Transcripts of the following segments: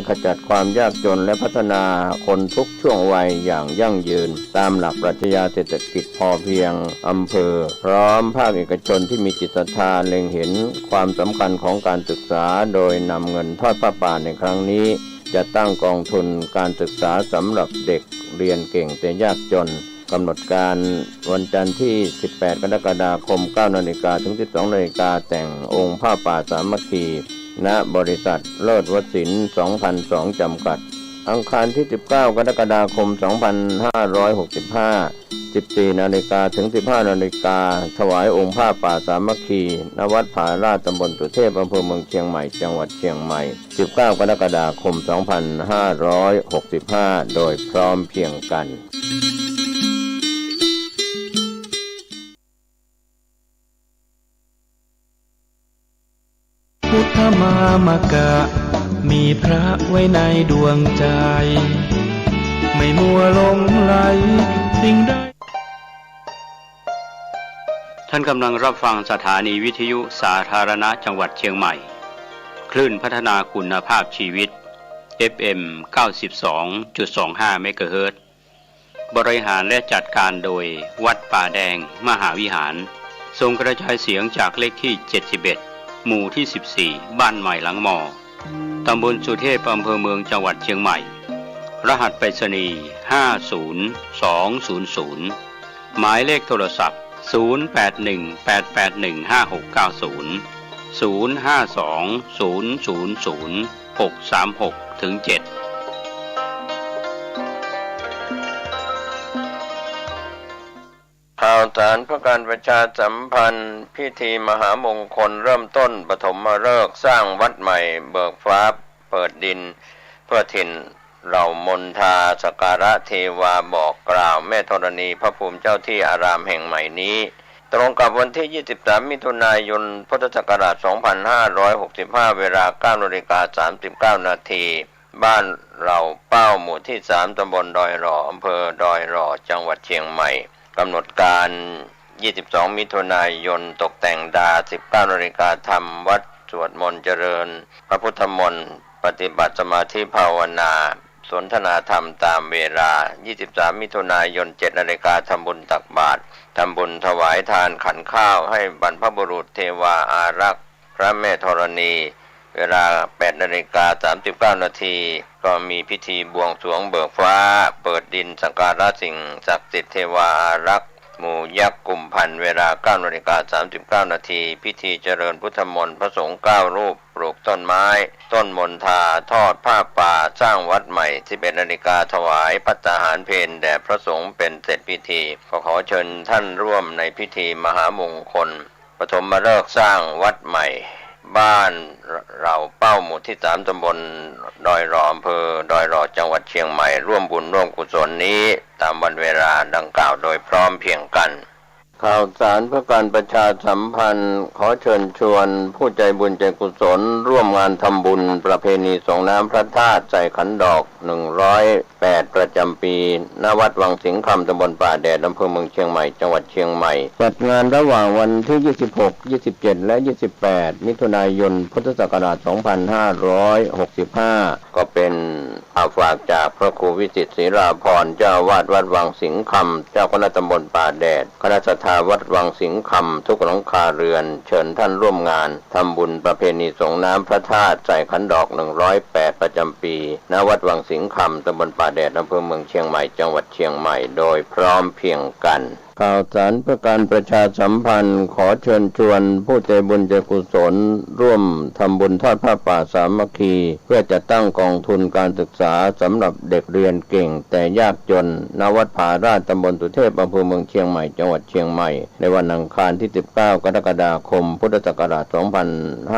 ขจัดความยากจนและพัฒนาคนทุกช่วงวัยอย่างยั่งยืนตามหลักปรัชญาเศรษฐกิจพอเพียงอำเภอพร้อมภาคเอกชนที่มีจิตศรัทธาเล็งเห็นความสำคัญของการศึกษาโดยนำเงินทอดผ้าป่าในครั้งนี้จะตั้งกองทุนการศึกษาสำหรับเด็กเรียนเก่งแต่ยากจนกำหนดการวันจันทร์ที่ 18 กรกฎาคม 9 นาฬิกาถึง 12 นาฬิกาแต่งองค์ผ้าป่าสามัคคีณบริษัทเลิศวสินทร์ 2002 จำกัดอังคารที่ 19 กรกฎาคม 2565 14 นาฬิกาถึง 15 นาฬิกาถวายองค์ผ้าป่าสามัคคีณวัดผาลาดตำบลสุเทพอำเภอเมืองเชียงใหม่จังหวัดเชียงใหม่ 19 กรกฎาคม 2565 โดยพร้อมเพียงกันพุทธมามกะมีพระไว้ในดวงใจไม่มัวหลงไหลสิ่งใดท่านกำลังรับฟังสถานีวิทยุสาธารณะจังหวัดเชียงใหม่คลื่นพัฒนาคุณภาพชีวิต FM 92.25 เมกะเฮิรตซ์บริหารและจัดการโดยวัดป่าแดงมหาวิหารส่งกระจายเสียงจากเลขที่ 71 หมู่ที่ 14 บ้านใหม่หลังมอตำบลสุเทพอำเภอเมืองจังหวัดเชียงใหม่รหัสไปรษณีย์ 50200 หมายเลขโทรศัพท์ 0818815690 0520000636-7ข่าวสารเพื่อการประชาสัมพันธ์พิธีมหามงคลเริ่มต้นปฐมฤกษ์สร้างวัดใหม่เบิกฟ้าเปิดดินเพื่อถิ่นเหล่ามนทาสักการะเทวาบอกกล่าวแม่ธรณีพระภูมิเจ้าที่อารามแห่งใหม่นี้ตรงกับวันที่ 23 มิถุนายน พุทธศักราช 2565 เวลา 9:39 นาทีบ้านเราเป้าหมู่ที่ 3 ตำบลดอยหล่ออำเภอดอยหล่อจังหวัดเชียงใหม่กำหนดการ 22 มิถุนายน ตกแต่งดา 19 นาฬิกาทำวัดสวดมนต์เจริญพระพุทธมนต์ปฏิบัติสมาธิภาวนาสนทนาธรรมตามเวลา 23 มิถุนายน 7 นาฬิกาทำบุญตักบาตรทำบุญถวายทานขันข้าวให้บรรพบุรุษเทวาอารักษ์พระแม่ธรณีเวลา 8 นาฬิกา 39 นาทีก็มีพิธีบวงสรวงเบิกฟ้าเปิดดินสักการะสิ่งศักดิ์สิทธิ์เทวาอารักษ์หมู่ยักษ์กุมพันธ์เวลา 9 นาฬิกา 39 นาทีพิธีเจริญพุทธมนต์พระสงฆ์9 รูปปลูกต้นไม้ต้นมณฑาทอดผ้าป่าสร้างวัดใหม่ 11 นาฬิกาถวายภัตตาหารเพลแด่พระสงฆ์เป็นเสร็จพิธีขอเชิญท่านร่วมในพิธีมหามงคลปฐมฤกษ์สร้างวัดใหม่บ้านเราเป้าหมู่ที่ 3 ตำบลดอยหล่ออำเภอดอยหล่อจังหวัดเชียงใหม่ร่วมบุญร่วมกุศลนี้ตามวันเวลาดังกล่าวโดยพร้อมเพียงกันข่าวสารเพื่อการประชาสัมพันธ์ขอเชิญชวนผู้ใจบุญใจกุศลร่วมงานทำบุญประเพณีส่งน้ำพระธาตุใส่ขันดอก108ประจำปีณวัดวังสิงห์คำตำบลป่าแดดอำเภอเมืองเชียงใหม่จังหวัดเชียงใหม่จัดงานระหว่างวันที่ 26 27 และ 28 มิถุนายน พุทธศักราช 2565 ก็เป็นฝากจากพระครูวิจิตรศรีราภรณ์เจ้าวาดวัดวังสิงห์คำเจ้าคณะตำบลป่าแดดคณะศรัทธาวัดวังสิงห์คำทุกหลังคาเรือนเชิญท่านร่วมงานทำบุญประเพณีส่งน้ำพระธาตุใส่ขันดอก108ประจำปีณวัดวังสิงห์คำตำบลป่าแดดอำเภอเมืองเชียงใหม่จังหวัดเชียงใหม่โดยพร้อมเพียงกันข่าวสารเพื่อการประชาสัมพันธ์ขอเชิญชวนผู้ใจบุญใจกุศลร่วมทำบุญทอดผ้าป่าสามัคคีเพื่อจะตั้งกองทุนการศึกษาสำหรับเด็กเรียนเก่งแต่ยากจนณวัดผาลาดตำบลสุเทพอำเภอเมืองเชียงใหม่จังหวัดเชียงใหม่ในวันอังคารที่ 19 กรกฎาคม พุทธศักราช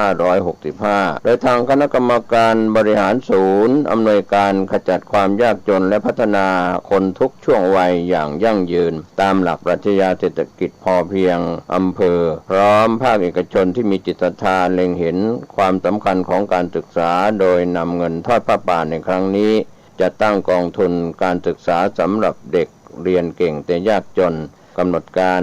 2565 โดยทางคณะกรรมการบริหารศูนย์อำนวยการขจัดความยากจนและพัฒนาคนทุกช่วงวัยอย่างยั่งยืนตามหลักปรัชญาเศรษฐกิจพอเพียงอำเภอพร้อมภาคเอกชนที่มีจิตศรัทธาเล็งเห็นความสำคัญของการศึกษาโดยนำเงินทอดผ้าป่าในครั้งนี้จะตั้งกองทุนการศึกษาสำหรับเด็กเรียนเก่งแต่ยากจนกำหนดการ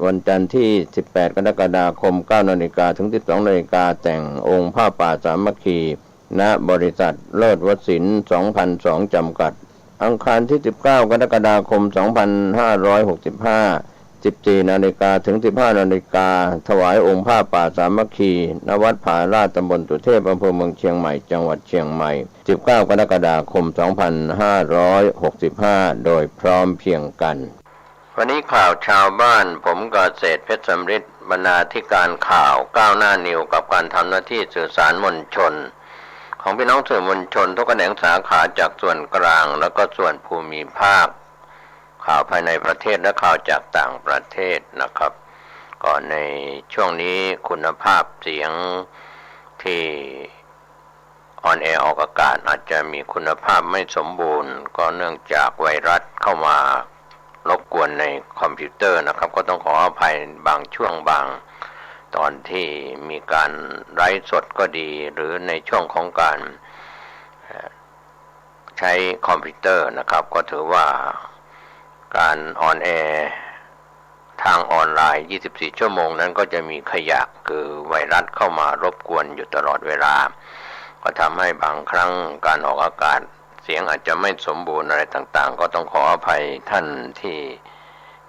วันจันทร์ที่ 18 กรกฎาคม 9 นาฬิกาถึง 12 นาฬิกาแต่งองค์ผ้าป่าสามัคคีณ ณบริษัทเลิศวสินทร์2002 จำกัด อังคารที่ 19 กรกฎาคม 2565 14 นาฬิกาถึง 15 นาฬิกาถวายองค์ผ้าป่าสามัคคี ณ วัดผาลาด ตำบลสุเทพ อำเภอเมืองเชียงใหม่ จังหวัดเชียงใหม่ 19 กรกฎาคม 2565 โดยพร้อมเพรียงกัน วันนี้ข่าวชาวบ้านผมกเกษตรเพชรสำริดบรรณาธิการข่าวก้าวหน้านิวกับการทำหน้าที่สื่อสารมวลชนของพี่น้องสื่อมวลชนทุกแขนงสาขาจากส่วนกลางแล้วก็ส่วนภูมิภาคข่าวภายในประเทศและข่าวจากต่างประเทศนะครับก่อนในช่วงนี้คุณภาพเสียงที่ออนแอร์ออกอากาศอาจจะมีคุณภาพไม่สมบูรณ์ก็เนื่องจากไวรัสเข้ามารบกวนในคอมพิวเตอร์นะครับก็ต้องขออภัยบางช่วงบางตอนที่มีการไลฟ์สดก็ดีหรือในช่วงของการใช้คอมพิวเตอร์นะครับก็ถือว่าการออนแอร์ทางออนไลน์24 ชั่วโมงนั้นก็จะมีขยะคือไวรัสเข้ามารบกวนอยู่ตลอดเวลาก็ทำให้บางครั้งการออกอากาศเสียงอาจจะไม่สมบูรณ์อะไรต่างๆก็ต้องขออภัยท่านที่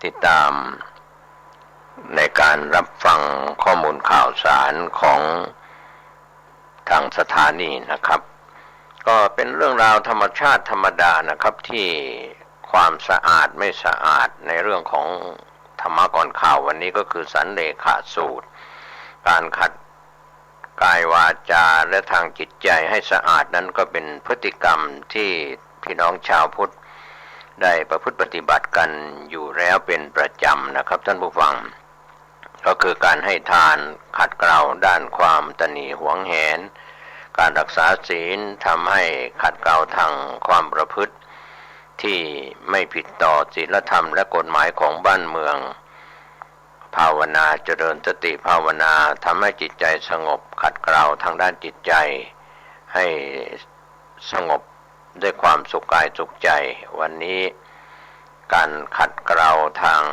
ติดตามในการรับฟังข้อมูลข่าวสารของทางสถานีนะครับก็เป็นเรื่องราวธรรมชาติธรรมดานะครับที่ความสะอาดไม่สะอาดในเรื่องของธรรมะก่อนข่าววันนี้ก็คือสันเลขาสูตรการขัดกายวาจาและทางจิตใจให้สะอาดนั้นก็เป็นพฤติกรรมที่พี่น้องชาวพุทธได้ประพฤติปฏิบัติกันอยู่แล้วเป็นประจำนะครับท่านผู้ฟังก็คือการให้ทานขัดเกลาด้านความตนีหวงแหนการรักษาศีลทำให้ขัดเกลาทางความประพฤติที่ไม่ผิดต่อศีลธรรมและกฎหมายของบ้านเมืองภาวนาเจริญสติภาวนาทำให้จิตใจสงบขัดเกลาทางด้านจิตใจให้สงบด้วยความสุขกายสุขใจวันนี้การขัดเกลาทาง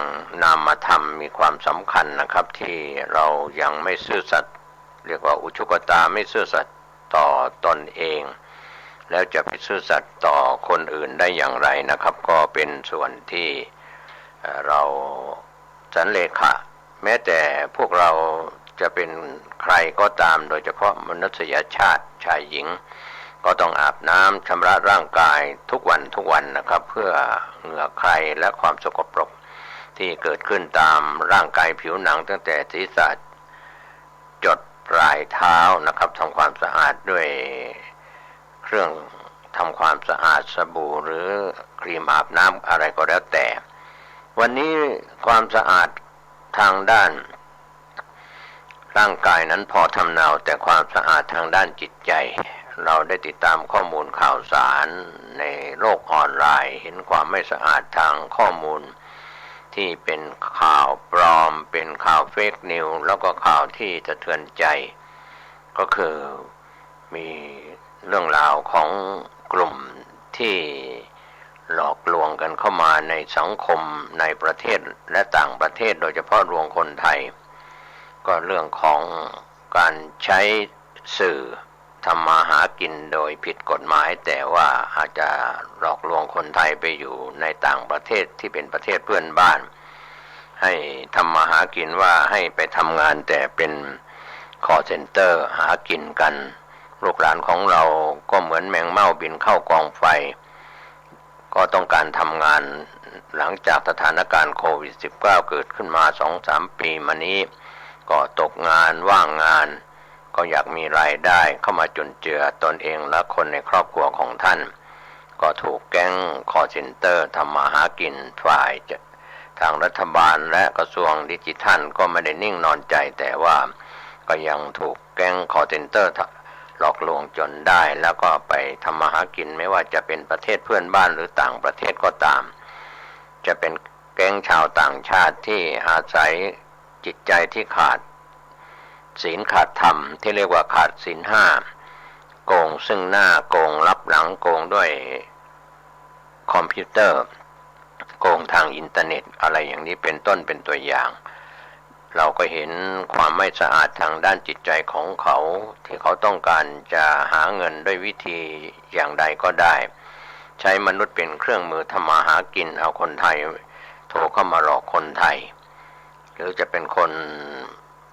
นามธรรมมีความสำคัญนะครับที่เรายังไม่ซื่อสัตย์เรียกว่าอุชุกตาไม่ซื่อสัตย์ต่อตนเองแล้วจะไปซื่อสัตย์ต่อคนอื่นได้อย่างไรนะครับก็เป็นส่วนที่เราสันเลขะแม้แต่พวกเราจะเป็นใครก็ตามโดยเฉพาะมนุษยชาติชายหญิงก็ต้องอาบน้ำชำระร่างกายทุกวันนะครับเพื่อเหงื่อใครและความสกปรกที่เกิดขึ้นตามร่างกายผิวหนังตั้งแต่ศีรษะจดปลายเท้านะครับทำความสะอาดด้วยเครื่องทำความสะอาดสบู่หรือครีมอาบน้ำอะไรก็แล้วแต่วันนี้ความสะอาดทางด้านร่างกายนั้นพอทำเนาแต่ความสะอาดทางด้านจิตใจเราได้ติดตามข้อมูลข่าวสารในโลกออนไลน์เห็นความไม่สะอาดทางข้อมูลที่เป็นข่าวปลอมเป็นข่าวเฟกนิวส์แล้วก็ข่าวที่สะเทือนใจก็คือมีเรื่องราวของกลุ่มที่หลอกลวงกันเข้ามาในสังคมในประเทศและต่างประเทศโดยเฉพาะรวมคนไทยก็เรื่องของการใช้สื่อทำมาหากินโดยผิดกฎหมายแต่ว่าอาจจะหลอกลวงคนไทยไปอยู่ในต่างประเทศที่เป็นประเทศเพื่อนบ้านให้ทำมาหากินว่าให้ไปทำงานแต่เป็นcall center หากินกันลูกหลานของเราก็เหมือนแมงเม่าบินเข้ากองไฟก็ต้องการทำงานหลังจากสถานการณ์โควิด -19 เกิดขึ้นมา 2-3 ปีมานี้ก็ตกงานว่างงานก็อยากมีรายได้เข้ามาจุนเจือตนเองและคนในครอบครัวของท่านก็ถูกแก๊งcall centerทำมาหากินฝ่ายทางรัฐบาลและกระทรวงดิจิทัลก็ไม่ได้นิ่งนอนใจแต่ว่าก็ยังถูกแก๊งcall centerหลอกลวงจนได้แล้วก็ไปทำมาหากินไม่ว่าจะเป็นประเทศเพื่อนบ้านหรือต่างประเทศก็ตามจะเป็นแก๊งชาวต่างชาติที่อาศัยจิตใจที่ขาดศีลขาดธรรมที่เรียกว่าขาดศีลห้าโกงซึ่งหน้าโกงลับหลังโกงด้วยคอมพิวเตอร์โกงทางอินเทอร์เน็ตอะไรอย่างนี้เป็นต้นเป็นตัวอย่าง เราก็เห็นความไม่สะอาดทางด้านจิตใจของเขาที่เขาต้องการจะหาเงินด้วยวิธีอย่างใดก็ได้ใช้มนุษย์เป็นเครื่องมือทำมาหากินเอาคนไทยโทรเข้ามาหลอกคนไทยหรือจะเป็นคน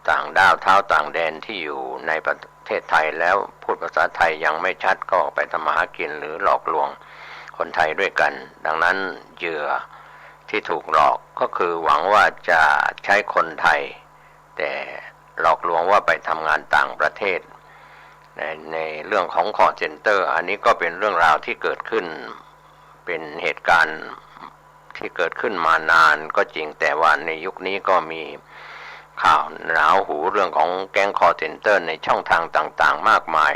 ต่างด้าวเท้าต่างแดนที่อยู่ในประเทศไทยแล้วพูดภาษาไทยยังไม่ชัดก็ไปทำมาหากินหรือหลอกลวงคนไทยด้วยกันดังนั้นเหยื่อที่ถูกหลอกก็คือหวังว่าจะใช้คนไทยแต่หลอกลวงว่าไปทำงานต่างประเทศในเรื่องของ call center อันนี้ก็เป็นเรื่องราวที่เกิดขึ้นเป็นเหตุการณ์ที่เกิดขึ้นมานานก็จริงแต่ว่าในยุคนี้ก็มีข่าวหนาวหูเรื่องของแก๊ง call center ในช่องทางต่างๆมากมาย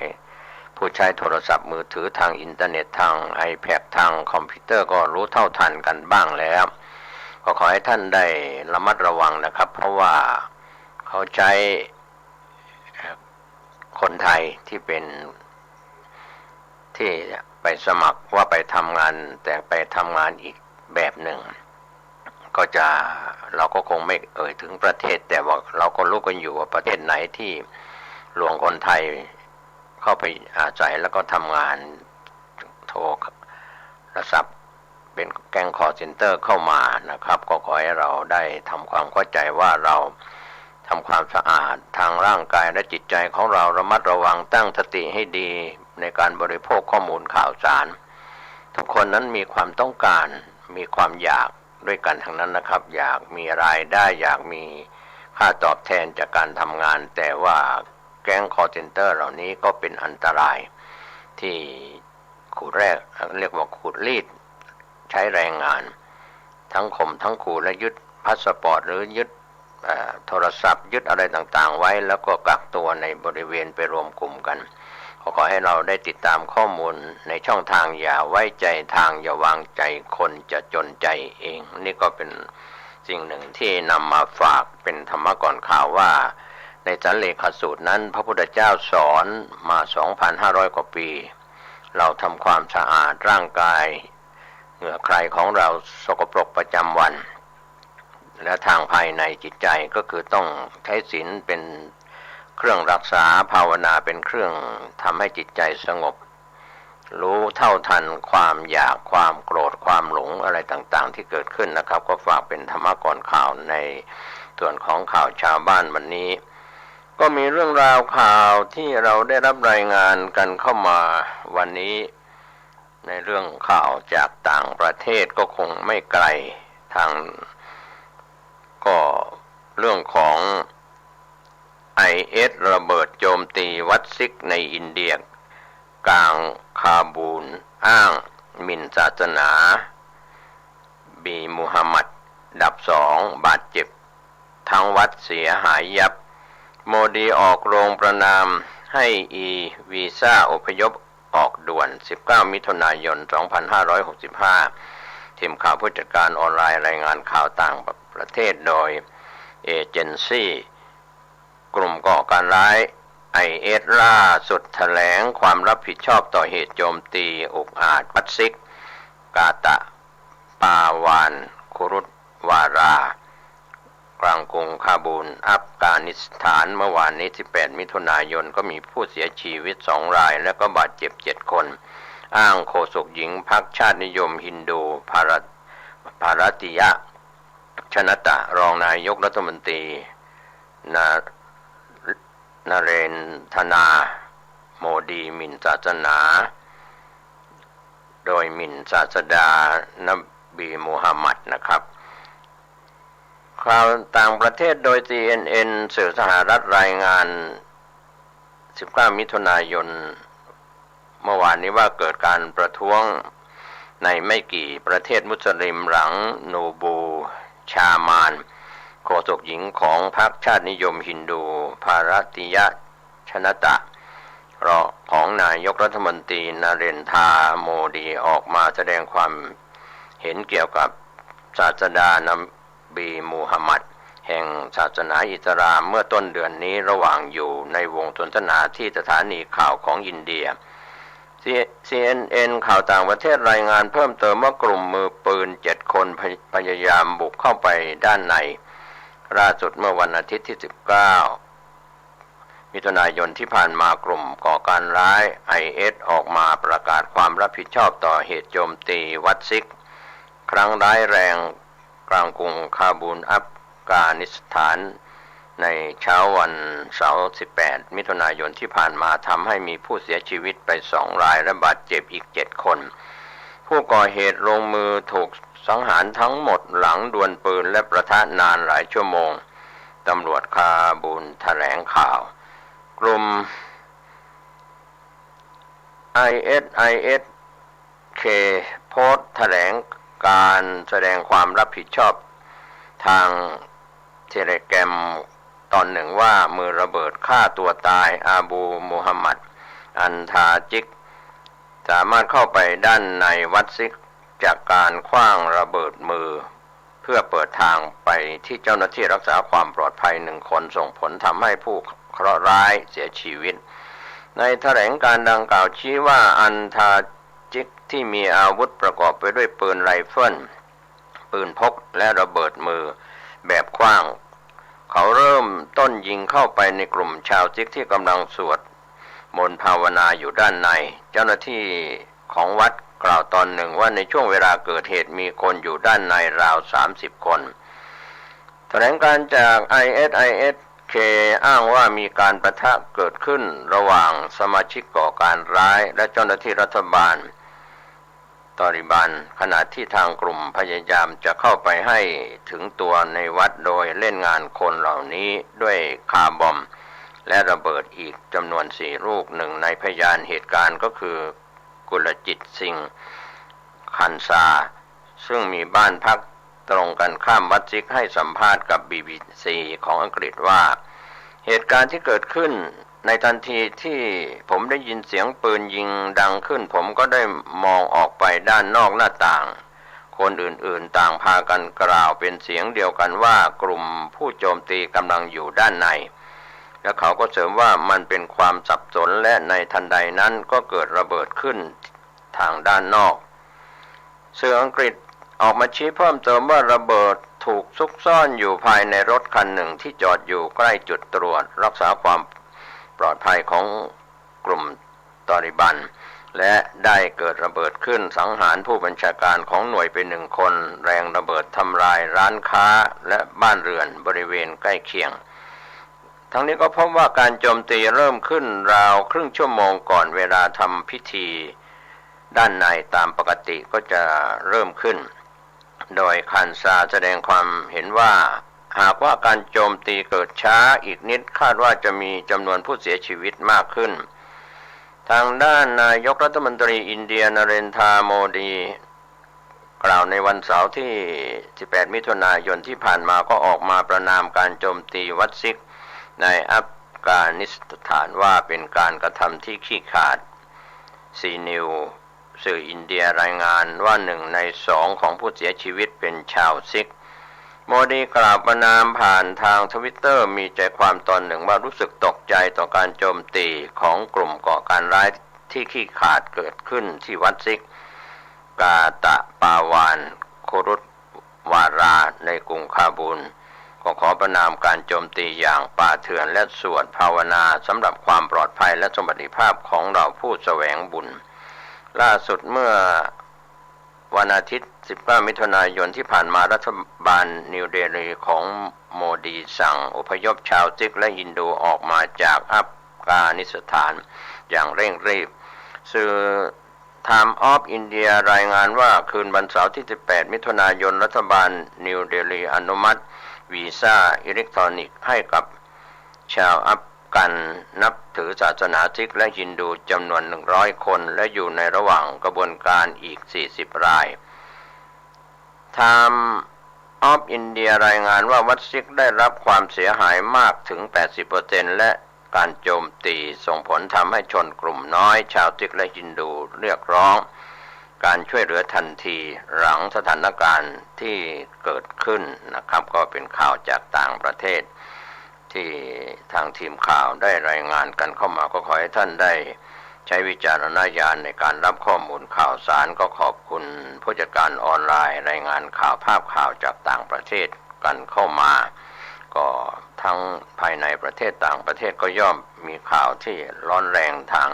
ผู้ใช้โทรศัพท์มือถือทางอินเทอร์เน็ตทาง iPad ทางคอมพิวเตอร์ก็รู้เท่าทันกันบ้างแล้วก็ขอให้ท่านได้ระมัดระวังนะครับเพราะว่าเขาใช้คนไทยที่เป็นที่ไปสมัครว่าไปทำงานแต่ไปทำงานอีกแบบหนึ่งก็จะเราก็คงไม่เอ่ยถึงประเทศแต่ว่าเราก็รู้กันอยู่ว่าประเทศไหนที่ลวงคนไทยเข้าไปอาศัยแล้วก็ทำงานโทรศัพท์เป็นแก๊งคอลเซ็นเตอร์เข้ามานะครับก็ขอให้เราได้ทำความเข้าใจว่าเราทำความสะอาดทางร่างกายและจิตใจของเราระมัดระวังตั้งสติให้ดีในการบริโภคข้อมูลข่าวสารทุกคนนั้นมีความต้องการมีความอยากด้วยกันทั้งนั้นนะครับอยากมีรายได้อยากมีค่าตอบแทนจากการทำงานแต่ว่าแก๊งคอลเซ็นเตอร์เหล่านี้ก็เป็นอันตรายที่ขูดแรกเรียกว่าขูดรีดใช้แรงงานทั้งข่มทั้งขู่และยึดพาสปอร์ตหรือยึดโทรศัพท์ยึดอะไรต่างๆไว้แล้วก็กักตัวในบริเวณไปรวมกลุ่มกันขอให้เราได้ติดตามข้อมูลในช่องทางอย่าไว้ใจทางอย่าวางใจคนจะจนใจเองนี่ก็เป็นสิ่งหนึ่งที่นำมาฝากเป็นธรรมะก่อนข่าวว่าในสันเลขสูตรนั้นพระพุทธเจ้าสอนมา 2,500 กว่าปีเราทำความสะอาดร่างกายเหงื่อใครของเราสกปรกประจำวันและทางภายในจิตใจก็คือต้องใช้ศีลเป็นเครื่องรักษาภาวนาเป็นเครื่องทำให้จิตใจสงบรู้เท่าทันความอยากความโกรธความหลงอะไรต่างๆที่เกิดขึ้นนะครับก็ฝากเป็นธรรมะก่อนข่าวในส่วนของข่าวชาวบ้านวันนี้ก็มีเรื่องราวข่าวที่เราได้รับรายงานกันเข้ามาวันนี้ในเรื่องข่าวจากต่างประเทศก็คงไม่ไกลทางก็เรื่องของ IS ระเบิดโจมตีวัดซิกในอินเดียกลางคาบูลอ้างหมิ่นศาสนาบีมูฮัมหมัดดับ2บาดเจ็บทั้งวัดเสียหายยับโมดีออกโรงประนามให้วีซ่าอพยพออกด่วน19มิถุนายน2565ทีมข่าวผู้จัดการออนไลน์รายงานข่าวต่างประเทศโดยเอเจนซี่กลุ่มก่อการร้าย IS ล่าสุดแถลงความรับผิดชอบต่อเหตุโจมตีอุกอาจวัดซิกกาตะปาวานคุรุตวารากลางกรุงคาบูลอัฟกานิสถานเมื่อวานนี้18มิถุนายนก็มีผู้เสียชีวิต2รายและก็บาดเจ็บ7คนอ้างโฆษกหญิงพรรคชาตินิยมฮินดูภารติยะชนตะรองนายกรัฐมนตรีนเรนธนาโมดีหมิ่นศาสนาโดยหมิ่นศาสดานบีมูฮัมหมัดนะครับข่าวต่างประเทศโดย CNN สื่อสหรัฐรายงาน19มิถุนายนเมื่อวานนี้ว่าเกิดการประท้วงในไม่กี่ประเทศมุสลิมหลังนูบูชามานโฆษกหญิงของพรรคชาตินิยมฮินดูภารติยะชนตะรองของนายกรัฐมนตรีนเรนทราโมดีออกมาแสดงความเห็นเกี่ยวกับศาสดานบีมูฮัมหมัดแห่งศาสนาอิสลามเมื่อต้นเดือนนี้ระหว่างอยู่ในวงสนทนาที่สถานีข่าวของอินเดีย CNN ข่าวต่างประเทศรายงานเพิ่มเติมว่ากลุ่มมือปืน7คนพยายามบุกเข้าไปด้านใน ล่าสุดเมื่อวันอาทิตย์ที่ 19 มิถุนายนที่ผ่านมากลุ่มก่อการร้าย IS ออกมาประกาศความรับผิดชอบต่อเหตุโจมตีวัดซิกครั้งร้ายแรงกลางกรุงคาบูลอัฟกานิสถานในเช้าวันเสาร์ 18 มิถุนายนที่ผ่านมาทำให้มีผู้เสียชีวิตไป2 รายและบาดเจ็บอีก 7 คนผู้ก่อเหตุลงมือถูกสังหารทั้งหมดหลังดวลปืนและประทะนานหลายชั่วโมงตำรวจคาบูลแถลงข่าวกลุ่ม ISIS-K โพสต์แถลงการแสดงความรับผิดชอบทางเทเลแกรมตอนหนึ่งว่ามือระเบิดฆ่าตัวตายอาบูมูฮัมหมัดอันทาจิกสามารถเข้าไปด้านในวัดซิกจากการขว้างระเบิดมือเพื่อเปิดทางไปที่เจ้าหน้าที่รักษาความปลอดภัย1 คนส่งผลทำให้ผู้เคราะห์ร้ายเสียชีวิตในแถลงการดังกล่าวชี้ว่าอันทาจิกที่มีอาวุธประกอบไปด้วยปืนไรเฟิลปืนพกและระเบิดมือแบบขว้างเขาเริ่มต้นยิงเข้าไปในกลุ่มชาวซิกที่กำลังสวดมนต์ภาวนาอยู่ด้านในเจ้าหน้าที่ของวัดกล่าวตอนหนึ่งว่าในช่วงเวลาเกิดเหตุมีคนอยู่ด้านในราว30 คนแถลงการจาก ISIS-K อ้างว่ามีการปะทะเกิดขึ้นระหว่างสมาชิกก่อการร้ายและเจ้าหน้าที่รัฐบาลตอริบันขณะที่ทางกลุ่มพยายามจะเข้าไปให้ถึงตัวในวัดโดยเล่นงานคนเหล่านี้ด้วยคาร์บอมและระเบิดอีกจำนวน4 ลูกหนึ่งในพยานเหตุการณ์ก็คือกุลจิตซิงคันซาซึ่งมีบ้านพักตรงกันข้ามวัดซิกให้สัมภาษณ์กับ BBC ของอังกฤษว่าเหตุการณ์ที่เกิดขึ้นในทันทีที่ผมได้ยินเสียงปืนยิงดังขึ้นผมก็ได้มองออกไปด้านนอกหน้าต่างคนอื่นๆต่างพากันกล่าวเป็นเสียงเดียวกันว่ากลุ่มผู้โจมตีกำลังอยู่ด้านในและเขาก็เสริมว่ามันเป็นความสับสนและในทันใดนั้นก็เกิดระเบิดขึ้นทางด้านนอกสื่ออังกฤษออกมาชี้เพิ่มเติมว่าระเบิดถูกซุกซ่อนอยู่ภายในรถคันหนึ่งที่จอดอยู่ใกล้จุดตรวจรักษาความปลอดภัยของกลุ่มตอริบันและได้เกิดระเบิดขึ้นสังหารผู้บัญชาการของหน่วยไป1 คนแรงระเบิดทำลายร้านค้าและบ้านเรือนบริเวณใกล้เคียงทั้งนี้ก็พบว่าการโจมตีเริ่มขึ้นราวครึ่งชั่วโมงก่อนเวลาทำพิธีด้านในตามปกติก็จะเริ่มขึ้นโดยคันซาแสดงความเห็นว่าหากว่าการโจมตีเกิดช้าอีกนิดคาดว่าจะมีจำนวนผู้เสียชีวิตมากขึ้นทางด้านนายกรัฐมนตรีอินเดียนเรนทราโมดีกล่าวในวันเสาร์ที่ 18 มิถุนายนที่ผ่านมาก็ออกมาประณามการโจมตีวัดซิกในอัฟกานิสถานว่าเป็นการกระทำที่ขี้ขลาดซีนิวสื่ออินเดียรายงานว่า1 ใน 2ของผู้เสียชีวิตเป็นชาวซิกโมดีกล่าวประณามผ่านทางทวิตเตอร์มีใจความตอนหนึ่งว่ารู้สึกตกใจต่อการโจมตีของกลุ่มก่อการร้ายที่ขี้ขลาดเกิดขึ้นที่วัดซิกกาตะปาวานโครุตวาราในกรุงคาบูลก็ขอประณามการโจมตีอย่างป่าเถื่อนและสวดภาวนาสำหรับความปลอดภัยและสมบัติภาพของเราผู้แสวงบุญล่าสุดเมื่อวันอาทิตย์ 19 มิถุนายนที่ผ่านมารัฐบาลนิวเดลีของโมดีสั่งอพยพชาวซิกและฮินดูออกมาจากอัฟกานิสถานอย่างเร่งรีบสื่อ Time of India รายงานว่าคืนวันเสาร์ที่ 18 มิถุนายนรัฐบาลนิวเดลีอนุมัติวีซ่าอิเล็กทรอนิกส์ให้กับชาวอัฟกันนับถือศาสนาซิกและฮินดูจำนวน100 คนและอยู่ในระหว่างกระบวนการอีก40 ราย Time of India รายงานว่าวัดซิกได้รับความเสียหายมากถึง 80% และการโจมตีส่งผลทำให้ชนกลุ่มน้อยชาวซิกและฮินดูเรียกร้องการช่วยเหลือทันทีหลังสถานการณ์ที่เกิดขึ้นนะครับก็เป็นข่าวจากต่างประเทศที่ทางทีมข่าวได้รายงานกันเข้ามาก็ขอให้ท่านได้ใช้วิจารณญาณในการรับข้อมูลข่าวสารก็ขอบคุณผู้จัดการออนไลน์รายงานข่าวภาพข่าวจากต่างประเทศกันเข้ามา ก็ทั้งภายในประเทศต่างประเทศก็ย่อมมีข่าวที่ร้อนแรงทาง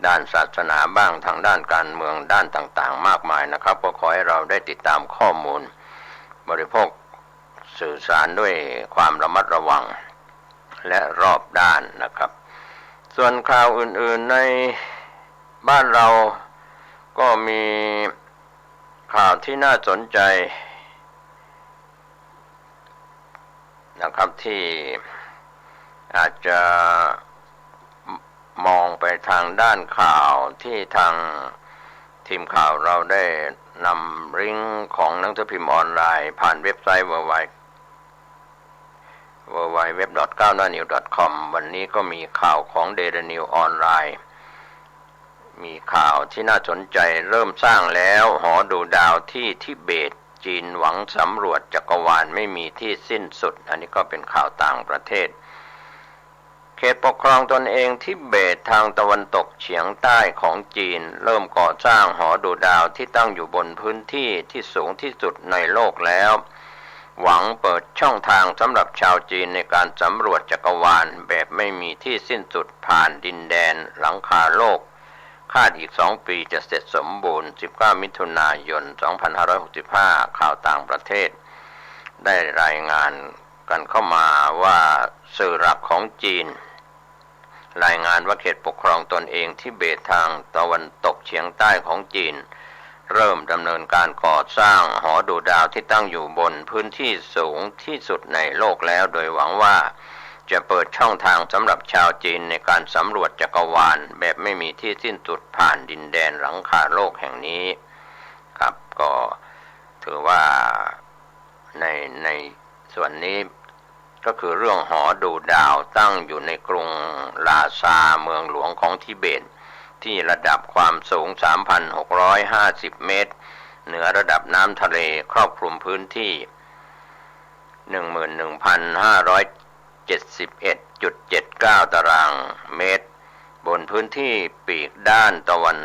ด้านศาสนาบ้างทางด้านการเมืองด้านต่างๆมากมายนะครับก็ขอให้เราได้ติดตามข้อมูลบริโภคสื่อสารด้วยความระมัดระวังและรอบด้านนะครับส่วนข่าวอื่นๆในบ้านเราก็มีข่าวที่น่าสนใจนะครับที่อาจจะมองไปทางด้านข่าวที่ทางทีมข่าวเราได้นำลิงก์ของหนังสือพิมพ์ออนไลน์ผ่านเว็บไซต์ www.9hnanews.com วันนี้ก็มีข่าวของ Daily News ออนไลน์มีข่าวที่น่าสนใจเริ่มสร้างแล้วหอดูดาวที่ทิเบตจีนหวังสำรวจจักรวาลไม่มีที่สิ้นสุดอันนี้ก็เป็นข่าวต่างประเทศเขตปกครองตนเองทิเบตทางตะวันตกเฉียงใต้ของจีนเริ่มก่อสร้างหอดูดาวที่ตั้งอยู่บนพื้นที่ที่สูงที่สุดในโลกแล้วหวังเปิดช่องทางสำหรับชาวจีนในการสำรวจจักรวาลแบบไม่มีที่สิ้นสุดผ่านดินแดนหลังคาโลกคาดอีก2 ปีจะเสร็จสมบูรณ์19 มิถุนายน 2565 ข่าวต่างประเทศได้รายงานกันเข้ามาว่าสื่อหลักของจีนรายงานว่าเขตปกครองตนเองทิเบตทางตะวันตกเฉียงใต้ของจีนเริ่มดำเนินการก่อสร้างหอดูดาวที่ตั้งอยู่บนพื้นที่สูงที่สุดในโลกแล้วโดยหวังว่าจะเปิดช่องทางสำหรับชาวจีนในการสำรวจจักรวาลแบบไม่มีที่สิ้นสุดผ่านดินแดนหลังคาโลกแห่งนี้ครับก็ถือว่าในส่วนนี้ก็คือเรื่องหอดูดาวตั้งอยู่ในกรุงลาซาเมืองหลวงของทิเบตที่ระดับความสูง 3,650 เมตรเหนือระดับน้ำทะเลครอบคลุมพื้นที่ 11,571.79 ตารางเมตรบนพื้นที่ปีกด้านตะวัน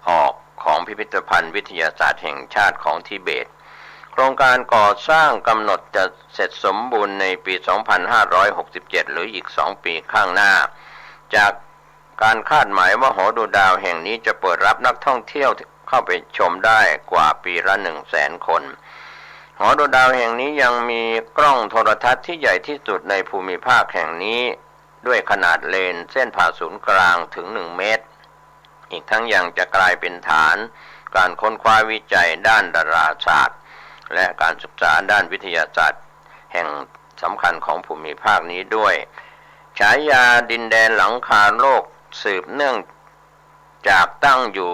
ออกของพิพิธภัณฑ์วิทยาศาสตร์แห่งชาติของทิเบตโครงการก่อสร้างกำหนดจะเสร็จสมบูรณ์ในปี 2567 หรืออีก2 ปีข้างหน้าจากการคาดหมายว่าหอดูดาวแห่งนี้จะเปิดรับนักท่องเที่ยวเข้าไปชมได้กว่าปีละ 100,000 คนหอดูดาวแห่งนี้ยังมีกล้องโทรทัศน์ที่ใหญ่ที่สุดในภูมิภาคแห่งนี้ด้วยขนาดเลนเส้นผ่าศูนย์กลางถึง1 เมตรอีกทั้งยังจะกลายเป็นฐานการค้นคว้าวิจัยด้านดาราศาสตร์และการศึกษาด้านวิทยาศาสตร์แห่งสำคัญของภูมิภาคนี้ด้วยฉายาดินแดนหลังคาโลกสืบเนื่องจากตั้งอยู่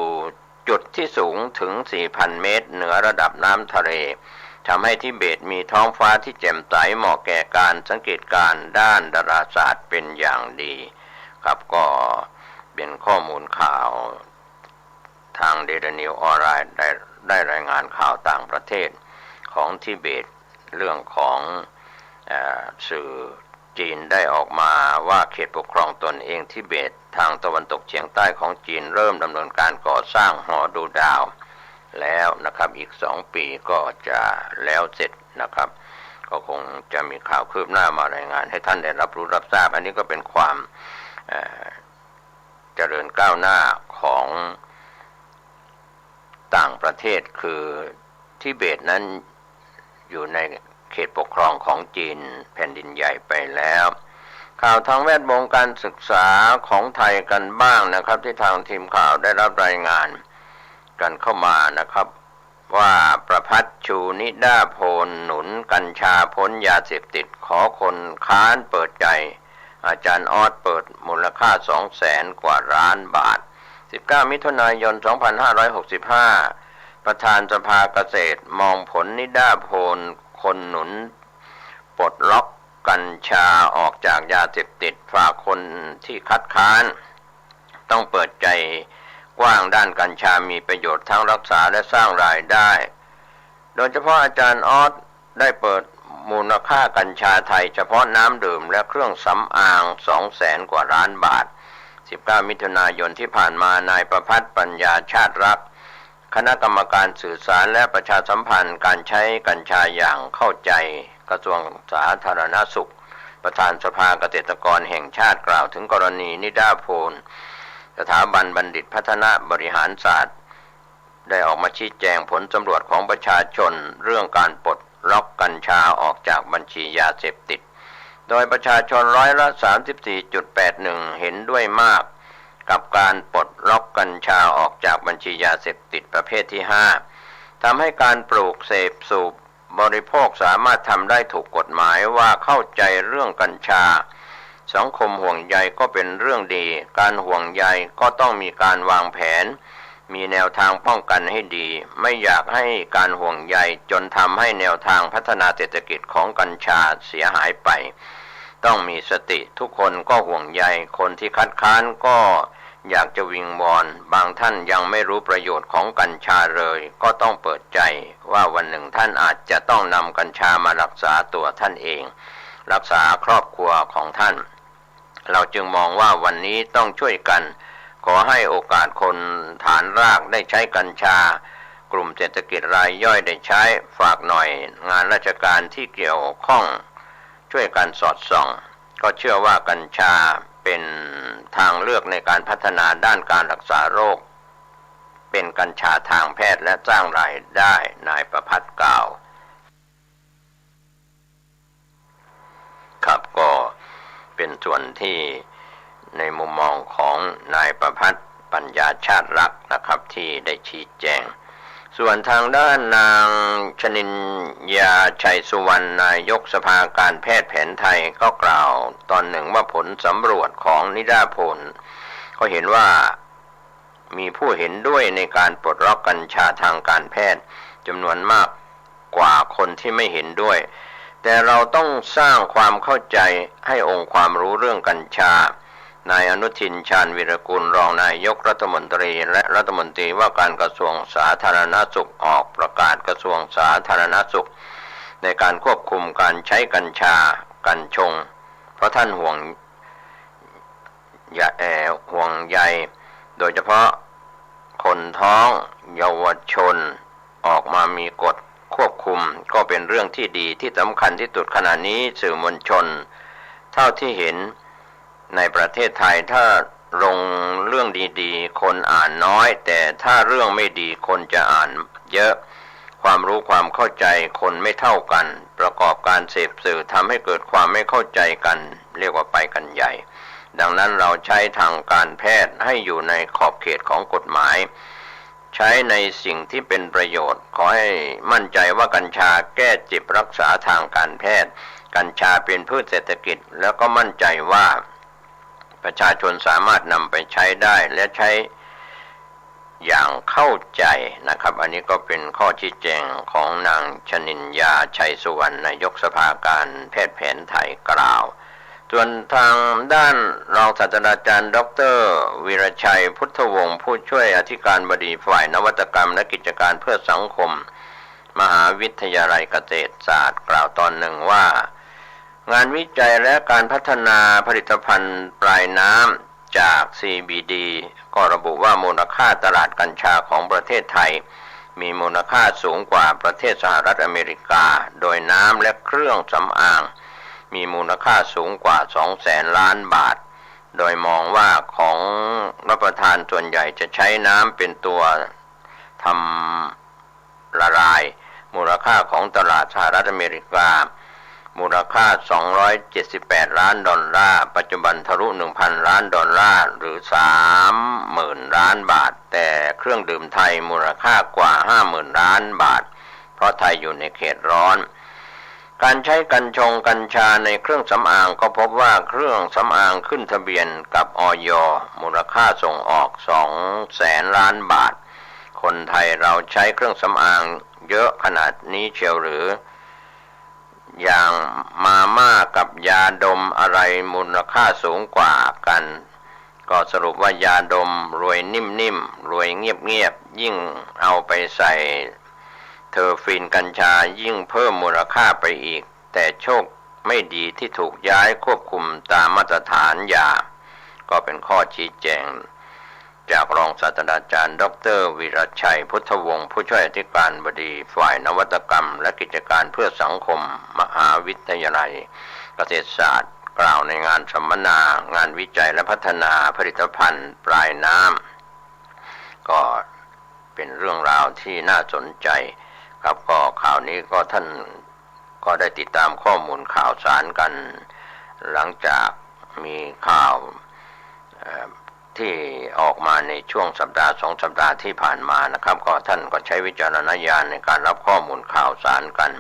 จุดที่สูงถึง 4,000 เมตรเหนือระดับน้ำทะเลทำให้ทิเบตมีท้องฟ้าที่แจ่มใสเหมาะแก่การสังเกตการณ์ด้านดาราศาสตร์เป็นอย่างดีครับก็เป็นข้อมูลข่าวทาง Daily News ออนไลน์ได้รายงานข่าวต่างประเทศของทิเบตเรื่องของสื่อจีนได้ออกมาว่าเขตปกครองตนเองทิเบตทางตะวันตกเฉียงใต้ของจีนเริ่มดำเนินการก่อสร้างหอดูดาวแล้วนะครับอีก2 ปีก็จะแล้วเสร็จนะครับก็คงจะมีข่าวคืบหน้ามารายงานให้ท่านได้รับรู้รับทราบอันนี้ก็เป็นความเจริญก้าวหน้าของต่างประเทศคือทิเบตนั้นอยู่ในเขตปกครองของจีนแผ่นดินใหญ่ไปแล้วข่าวทางแวดวงการศึกษาของไทยกันบ้างนะครับที่ทางทีมข่าวได้รับรายงานกันเข้ามานะครับว่าประภัสชูนิดาโพลหนุนกัญชาพ้นยาเสพติดขอคนค้านเปิดใจอาจารย์ออสเปิดมูลค่า 200,000 กว่าล้านบาท19 มิถุนายน 2565ประธานสภาเกษตรมองผลนิดาโพลคนหนุนปลดล็อกกัญชาออกจากยาเสพติดฝากคนที่คัดค้านต้องเปิดใจกว้างด้านกัญชามีประโยชน์ทั้งรักษาและสร้างรายได้โดยเฉพาะอาจารย์ออสได้เปิดมูลค่ากัญชาไทยเฉพาะน้ำดื่มและเครื่องสำอาง 200,000 กว่าล้านบาท19 มิถุนายนที่ผ่านมานายประภัสปัญญาชาติรักคณะกรรมการสื่อสารและประชาสัมพันธ์การใช้กัญชาอย่างเข้าใจก ระทรวงสาธารณสุขประธานสภาเกษตรกรแห่งชาติกล่าวถึงกรณีนิดาโพลสถาบันบัณฑิตพัฒนาบริหารศาสตร์ได้ออกมาชี้แจงผลสำรวจของประชาชนเรื่องการปลดล็อกกัญชาออกจากบัญชียาเสพติดโดยประชาชนร้อยละ 34.81 เห็นด้วยมากกับการปลดล็อกกัญชาออกจากบัญชียาเสพติดประเภทที่ 5ทำให้การปลูกเสพสูบบริโภคสามารถทำได้ถูกกฎหมายว่าเข้าใจเรื่องกัญชาสังคมห่วงใยก็เป็นเรื่องดีการห่วงใยก็ต้องมีการวางแผนมีแนวทางป้องกันให้ดีไม่อยากให้การห่วงใยจนทำให้แนวทางพัฒนาเศรษฐกิจของกัญชาเสียหายไปต้องมีสติทุกคนก็ห่วงใยคนที่คัดค้านก็อยากจะวิงวอนบางท่านยังไม่รู้ประโยชน์ของกัญชาเลยก็ต้องเปิดใจว่าวันหนึ่งท่านอาจจะต้องนำกัญชามารักษาตัวท่านเองรักษาครอบครัวของท่านเราจึงมองว่าวันนี้ต้องช่วยกันขอให้โอกาสคนฐานรากได้ใช้กัญชากลุ่มเศรษฐกิจรายย่อยได้ใช้ฝากหน่อยงานราชการที่เกี่ยวข้องช่วยกันสอดส่องก็เชื่อว่ากัญชาเป็นทางเลือกในการพัฒนาด้านการรักษาโรคเป็นกัญชาทางแพทย์และสร้างรายได้นายประภัสกล่าวครับก็เป็นส่วนที่ในมุมมองของนายประภัสปัญญาชาติรักนะครับที่ได้ชี้แจงส่วนทางด้านนางชนินยาชัยสุวรรณนายกสภาการแพทย์แผนไทยก็กล่าวตอนหนึ่งว่าผลสำรวจของนิดาโพลก็เห็นว่ามีผู้เห็นด้วยในการปลดล็อกกัญชาทางการแพทย์จำนวนมากกว่าคนที่ไม่เห็นด้วยแต่เราต้องสร้างความเข้าใจให้องค์ความรู้เรื่องกัญชานายอนุทินชาญวิรากูลรองนายกรัฐมนตรีและรัฐมนตรีว่าการกระทรวงสาธารณสุขออกประกาศกระทรวงสาธารณสุขในการควบคุมการใช้กัญชากัญชงเพราะท่านห่วงใยโดยเฉพาะคนท้องเยาวชนออกมามีกฎควบคุมก็เป็นเรื่องที่ดีที่สำคัญที่สุดขณะนี้สื่อมวลชนเท่าที่เห็นในประเทศไทยถ้าลงเรื่องดีๆคนอ่านน้อยแต่ถ้าเรื่องไม่ดีคนจะอ่านเยอะความรู้ความเข้าใจคนไม่เท่ากันประกอบการเสพสื่อทำให้เกิดความไม่เข้าใจกันเรียกว่าไปกันใหญ่ดังนั้นเราใช้ทางการแพทย์ให้อยู่ในขอบเขตของกฎหมายใช้ในสิ่งที่เป็นประโยชน์ขอให้มั่นใจว่ากัญชาแก้เจ็บรักษาทางการแพทย์กัญชาเป็นพืชเศรษฐกิจแล้วก็มั่นใจว่าประชาชนสามารถนำไปใช้ได้และใช้อย่างเข้าใจนะครับอันนี้ก็เป็นข้อชี้แจงของนางชนินยาชัยสุวรรณนายกสภาการแพทย์แผนไทยกล่าวส่วนทางด้านรองศาสตราจารย์ดร.วีรชัยพุทธวงศ์ผู้ช่วยอธิการบดีฝ่ายนวัตกรรมและกิจการเพื่อสังคมมหาวิทยาลัยเกษตรศาสตร์กล่าวตอนหนึ่งว่างานวิจัยและการพัฒนาผลิตภัณฑ์ปลายน้ำจาก CBD ก็ระบุว่ามูลค่าตลาดกัญชาของประเทศไทยมีมูลค่าสูงกว่าประเทศสหรัฐอเมริกาโดยน้ำและเครื่องสำอางมีมูลค่าสูงกว่า 200,000 ล้านบาทโดยมองว่าของรับประทานส่วนใหญ่จะใช้น้ำเป็นตัวทำละลายมูลค่าของตลาดสหรัฐอเมริกามูลค่า278ล้านดอลลาร์ปัจจุบันทะลุ 1,000 ล้านดอลลาร์หรือ 30,000 ล้านบาทแต่เครื่องดื่มไทยมูลค่ากว่า 50,000 ล้านบาทเพราะไทยอยู่ในเขตร้อนการใช้กัญชาในเครื่องสำอางก็พบว่าเครื่องสำอางขึ้นทะเบียนกับอย.มูลค่าส่งออก 200,000 ล้านบาทคนไทยเราใช้เครื่องสำอางเยอะขนาดนี้เชียวหรืออย่างมาม่ากับยาดมอะไรมูลค่าสูงกว่ากันก็สรุปว่ายาดมรวยนิ่มๆรวยเงียบๆยิ่งเอาไปใส่เทอร์ฟีนกัญชายิ่งเพิ่มมูลค่าไปอีกแต่โชคไม่ดีที่ถูกย้ายควบคุมตามมาตรฐานยาก็เป็นข้อชี้แจง จากรองศาสตราจารย์ดร.วีรชัยพุทธวงศ์ผู้ช่วยอธิการบดีฝ่ายนวัตกรรมและกิจการเพื่อสังคมมหาวิทยาลัยเกษตรศาสตร์กล่าวในงานสัมมนางานวิจัยและพัฒนาผลิตภัณฑ์ปลายน้ำก็เป็นเรื่องราวที่น่าสนใจครับก็ข่าวนี้ก็ท่านก็ได้ติดตามข้อมูลข่าวสารกันหลังจากมีข่าวที่ออกมาในช่วงสัปดาห์2 สัปดาห์ที่ผ่านมานะครับก็ท่านก็ใช้วิจารณญาณในการรับข้อมูลข่าวสารกัน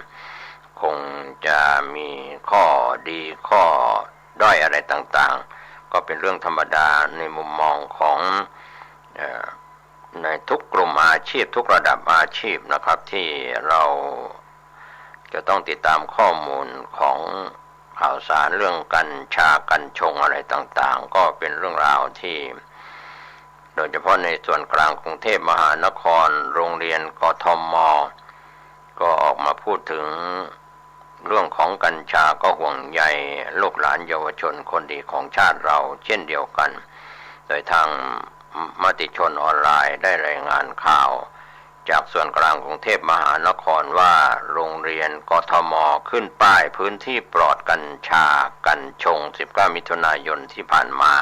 คงจะมีข้อดีข้อด้อยอะไรต่างๆก็เป็นเรื่องธรรมดาในมุมมองของในทุกกลุ่มอาชีพทุกระดับอาชีพนะครับที่เราจะต้องติดตามข้อมูลของข่าวสารเรื่องกัญชากัญชงอะไรต่างๆก็เป็นเรื่องราวที่โดยเฉพาะในส่วนกลางกรุงเทพมหานครโรงเรียนกทม.ก็ออกมาพูดถึงเรื่องของกัญชาก็ห่วงใยลูกหลานเยาวชนคนดีของชาติเราเช่นเดียวกันโดยทางมติชนออนไลน์ได้รายงานข่าวจากส่วนกลางกรุงเทพมหานครว่าโรงเรียนกทม.ขึ้นป้ายพื้นที่ปลอดกัญชากัญชง19 มิถุนายนที่ผ่านมา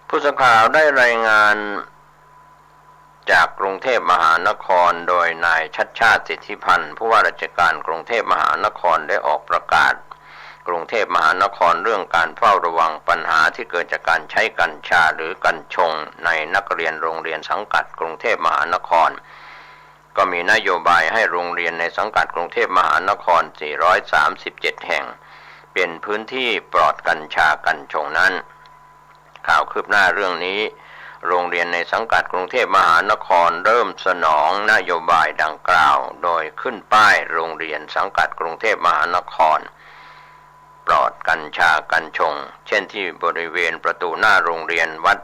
ผู้สื่อข่าวได้รายงานจากกรุงเทพมหานครโดยนายชัชชาติสิทธิพันธ์ผู้ว่าราชการกรุงเทพมหานครได้ออกประกาศกรุงเทพมหานครเรื่องการเฝ้าระวังปัญหาที่เกิดจากการใช้กัญชาหรือกัญชงในนักเรียนโรงเรียนสังกัดกรุงเทพมหานครก็มีนโยบายให้โรงเรียนในสังกัดกรุงเทพมหานคร437แห่งเป็นพื้นที่ปลอดกัญชากัญชงนั้นข่าวคืบหน้าเรื่องนี้โรงเรียนในสังกัดกรุงเทพมหานครเริ่มสนองนโยบายดังกล่าวโดยขึ้นป้ายโรงเรียนสังกัดกรุงเทพมหานครปลอดกัญชากัญชงเช่นที่บริเวณประตูหน้าโรงเรียนวัด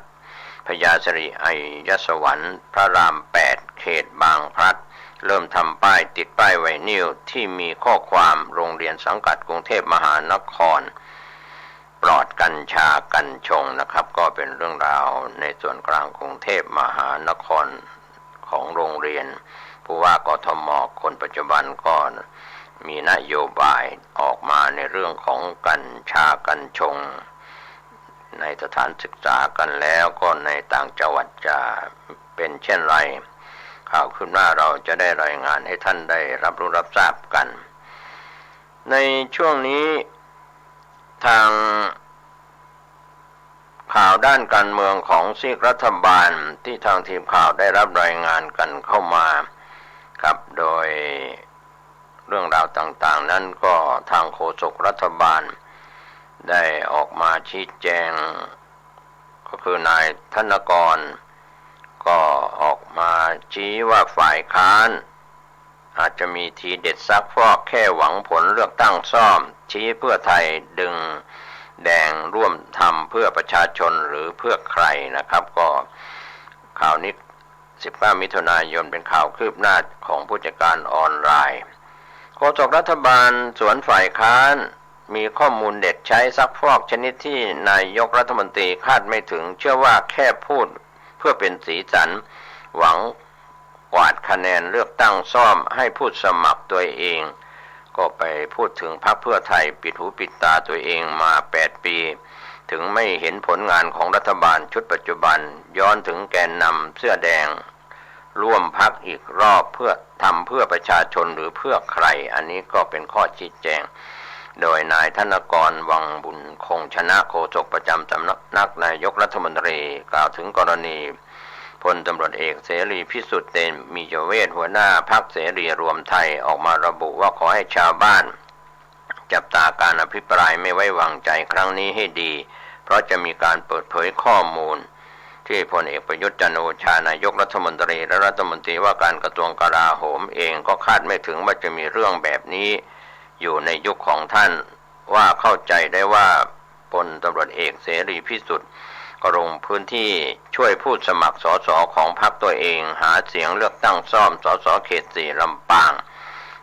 พญาสิริไอยสวรรค์พระราม8เขตบางพลัดเริ่มทำป้ายติดป้ายไวนิลที่มีข้อความโรงเรียนสังกัดกรุงเทพมหานครปลอดกัญชากัญชงนะครับก็เป็นเรื่องราวในส่วนกลางกรุงเทพมหานครของโรงเรียนผู้ว่ากทม.คนปัจจุบันก็มีนโยบายออกมาในเรื่องของกัญชากัญชงในสถานศึกษากันแล้วก็ในต่างจังหวัดจะเป็นเช่นไรข่าวขึ้นหน้าเราจะได้รายงานให้ท่านได้รับรู้รับทราบกันในช่วงนี้ทางข่าวด้านการเมืองของซีกรัฐบาลที่ทางทีมข่าวได้รับรายงานกันเข้ามาครับโดยเรื่องราวต่างๆนั้นก็ทางโฆษกรัฐบาลได้ออกมาชี้แจงก็คือนายธนกรก็ออกมาชี้ว่าฝ่ายค้านอาจจะมีทีเด็ดซักฟอกแค่หวังผลเลือกตั้งซ่อมชี้เพื่อไทยดึงแดงร่วมทำเพื่อประชาชนหรือเพื่อใครนะครับก็ข่าวนี้19 มิถุนายนเป็นข่าวคืบหน้าของผู้จัดการออนไลน์โฆษกรัฐบาลสวนฝ่ายค้านมีข้อมูลเด็ดใช้ซักฟอกชนิดที่นายกรัฐมนตรีคาดไม่ถึงเชื่อว่าแค่พูดเพื่อเป็นสีสันหวังกวาดคะแนนเลือกตั้งซ่อมให้ผู้สมัครตัวเองก็ไปพูดถึงพรรคเพื่อไทยปิดหูปิดตาตัวเองมา8 ปีถึงไม่เห็นผลงานของรัฐบาลชุดปัจจุบันย้อนถึงแกนนำเสื้อแดงร่วมพรรคอีกรอบเพื่อทำเพื่อประชาชนหรือเพื่อใครอันนี้ก็เป็นข้อชี้แจงโดยนายธนกรวังบุญคงชนะโฆษกประจำสำนักนายกรัฐมนตรีกล่าวถึงกรณีพลตำรวจเอกเสรีพิสุทธิ์เตมียเวทหัวหน้าพรรคเสรีรวมไทยออกมาระบุว่าขอให้ชาวบ้านจับตาการอภิปรายไม่ไว้วางใจครั้งนี้ให้ดีเพราะจะมีการเปิดเผยข้อมูลที่พลเอกประยุทธ์จันทร์โอชานายกรัฐมนตรีและรัฐมนตรีว่าการกระทรวงกลาโหมเองก็คาดไม่ถึงว่าจะมีเรื่องแบบนี้อยู่ในยุคของท่านว่าเข้าใจได้ว่าพลตำรวจเอกเสรีพิสุทธิ์ก็ลงพื้นที่ช่วยผู้สมัครสสของพรรคตัวเองหาเสียงเลือกตั้งซ่อมสสเขต4ลำปาง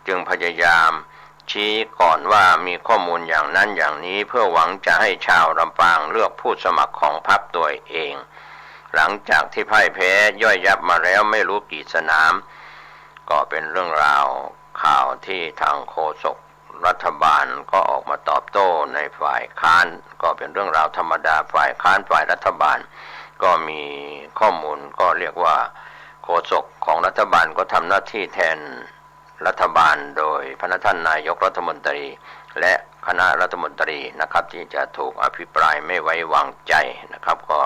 จึงพยายามชี้ก่อนว่ามีข้อมูลอย่างนั้นอย่างนี้เพื่อหวังจะให้ชาวลำปางเลือกผู้สมัครของพรรคตัวเอง หลังจากที่พ่ายแพ้ย่อยยับมาแล้วไม่รู้กี่สนามก็เป็นเรื่องราวข่าวที่ทางโฆษกรัฐบาลก็ออกมาตอบโต้ในฝ่ายค้านก็เป็นเรื่องราวธรรมดาฝ่ายค้านฝ่ายรัฐบาลก็มีข้อมูลก็เรียกว่าโฆษกของรัฐบาลก็ทำหน้าที่แทนรัฐบาลโดยพระท่านนายกรัฐมนตรีและคณะรัฐมนตรีนะครับที่จะถูกอภิปรายไม่ไว้วางใจนะครับก็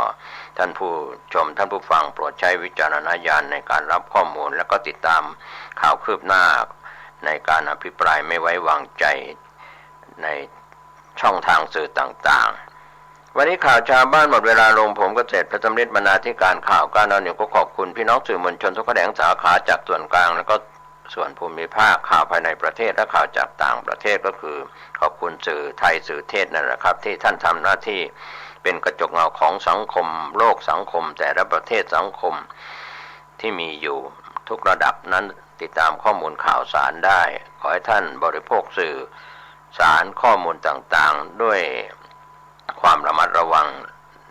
ท่านผู้ชมท่านผู้ฟังโปรดใช้วิจารณญาณในการรับข้อมูลและก็ติดตามข่าวคืบหน้าในการอภิปรายไม่ไว้วางใจในช่องทางสื่อต่างๆวันนี้ข่าวชาวบ้านหมดเวลาลงผมเกษตรพระสำริดบรรณาธิการข่าวการนอนอยู่ก็ขอบคุณพี่น้องสื่อมวลชนทุกแขนงสาขาจากส่วนกลางแล้วก็ส่วนภูมิภาคข่าวภายในประเทศและข่าวจากต่างประเทศก็คือขอบคุณสื่อไทยสื่อเทศนั่นแหละครับที่ท่านทำหน้าที่เป็นกระจกเงาของสังคมโลกสังคมแต่ละประเทศสังคมที่มีอยู่ทุกระดับนั้นติดตามข้อมูลข่าวสารได้ขอให้ท่านบริโภคสื่อสารข้อมูลต่างๆด้วยความระมัดระวัง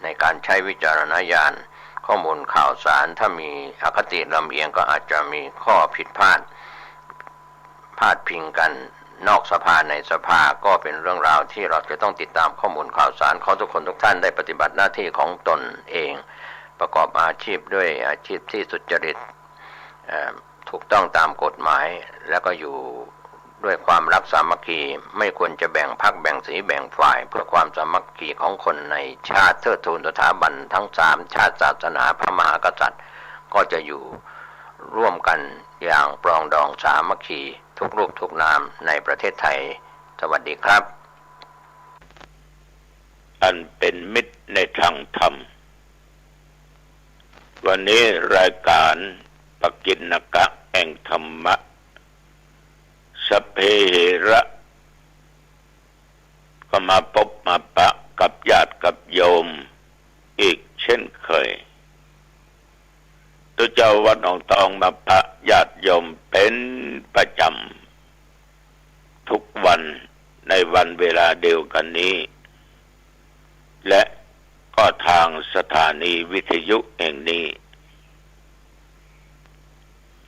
ในการใช้วิจารณญาณข้อมูลข่าวสารถ้ามีอคติลำเอียงก็อาจจะมีข้อผิดพลาดพาดพิงกันนอกสภาในสภาก็เป็นเรื่องราวที่เราจะต้องติดตามข้อมูลข่าวสารของทุกคนทุกท่านได้ปฏิบัติหน้าที่ของตนเองประกอบอาชีพด้วยอาชีพที่สุจริตถูกต้องตามกฎหมายแล้วก็อยู่ด้วยความรักสามัคคีไม่ควรจะแบ่งพรรคแบ่งสีแบ่งฝ่ายเพื่อความสามัคคีของคนในชาติเทิดทูนสถาบันทั้ง3ชาติศาสนาพระมหากษัตริย์ก็จะอยู่ร่วมกันอย่างปรองดองสามัคคีทุกรูปทุกนามในประเทศไทยสวัสดีครับอันเป็นมิตรในทางธรรมวันนี้รายการปกิณกะแห่งธรรมะสพเพเหระก็มาพบมาปะกับญาติกับโยมอีกเช่นเคยตัวเจ้าวัดหนองตองมาปะญาติโยมเป็นประจำทุกวันในวันเวลาเดียวกันนี้และก็ทางสถานีวิทยุแห่งนี้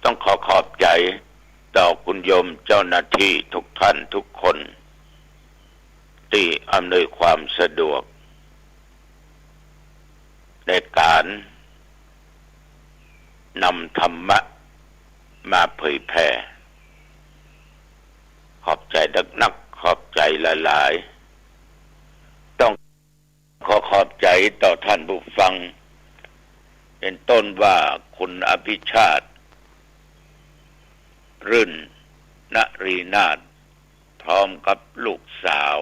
ต้องขอบใจต่อคุณโยมเจ้าหน้าที่ทุกท่านทุกคนที่อำนวยความสะดวกในการนำธรรมะมาเผยแผ่ขอบใจนักขอบใจหลายๆต้องขอบใจต่อท่านผู้ฟังเป็นต้นว่าคุณอภิชาติรื่นนรีนาถพร้อมกับลูกสาว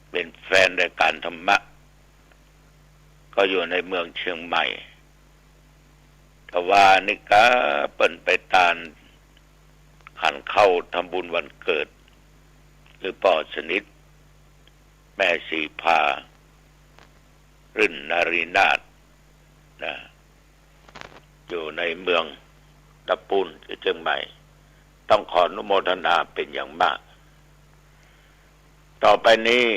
เป็นแฟนรายการธรรมะก็อยู่ในเมืองเชียงใหม่แต่ว่านี่ก็เปิ่นไปตานขันเข้าทำบุญวันเกิดหรือป่อชนิดแม่สีพารื่นนรีนาถนะอยู่ในเมืองตะปูนที่เชียงใหม่ต้องขออนุโมทนาเป็นอย่างมากต่อไปนี้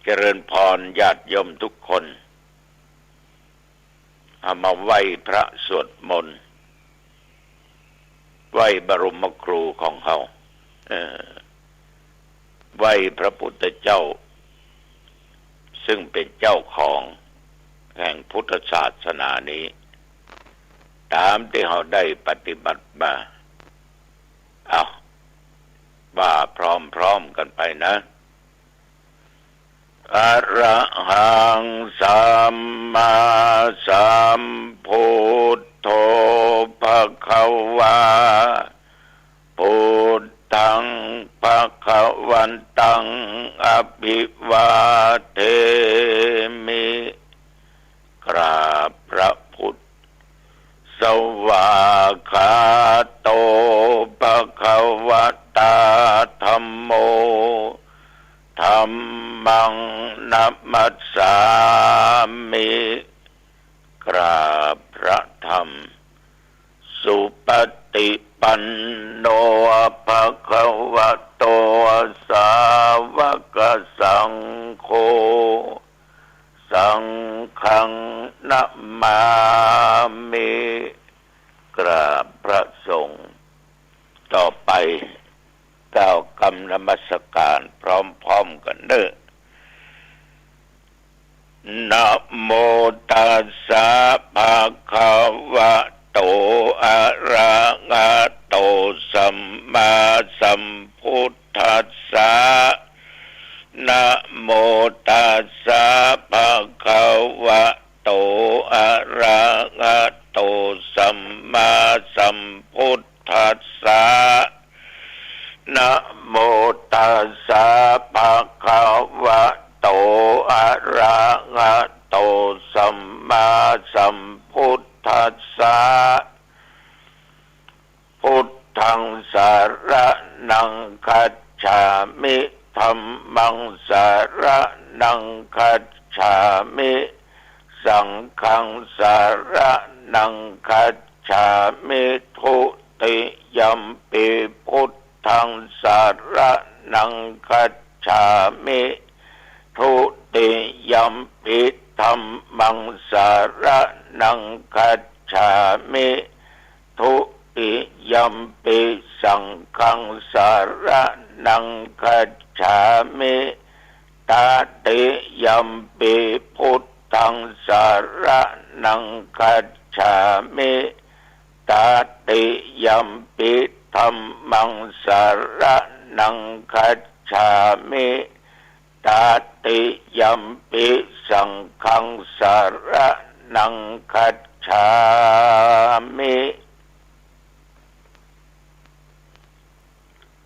เจริญพรญาติโยมทุกคนเอามาไหว้พระสวดมนต์ไหว้บรมครูของเขาไหว้พระพุทธเจ้าซึ่งเป็นเจ้าของแห่งพุทธศาสนานี้ตามที่เขาได้ปฏิบัติมาเอาว่าพร้อมกันไปนะอะระหังสัมมาสัมพุทโธภควาพุทธังภวันตังอภิวาเทมิกราบพระพุทธสวากขาโตภควตาธัมโมธัมมังนัมมัสสามิกราบพระธรรมสุปฏิปันโนภควโตสาวกสังโฆสังฆ คังนะมามิกราบพระสงฆ์ต่อไปกล่าวคำนมัสการพร้อมๆกันเด้อนะโมตัสสะภะคะวะโตอะระหะโตสัมมาสัมพุทธัสสะนะโมตัสสะภะคะวะโตอะระหะโตสัมมาสัมพุทธัสสะนะโมตัสสะภะคะวะโตอะระหะโตสัมมาสัมพุทธัสสะพุทธังสารนังคัจฉามิธัมมังสารนังคัจฉามิสังฆังสารนังคัจฉามิทุติยัมปิพุทธังสารนังคัจฉามิทุติยัมปิธัมมังสารนังคัจฉามิทุติยัมปิสังฆังสารนังคัจฉามิตติยัมปิพุทธังสารนังคัจฉามิตติยัมปิธัมมังสารนังคัจฉามิตติยัมปิสังฆังสารนังคัจฉามิ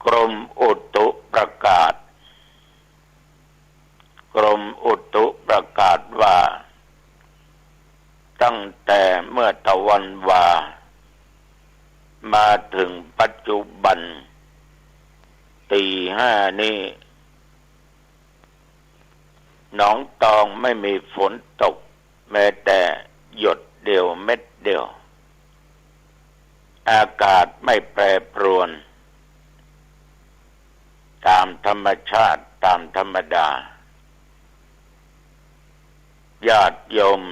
กรมอุตุประกาศประกาศว่าตั้งแต่เมื่อตะวันวามาถึงปัจจุบันตี 5นี้หนองตองไม่มีฝนตกแม้แต่หยดเดียวเม็ดเดียวอากาศไม่แปรปรวนตามธรรมชาติตามธรรมดาญาติโยม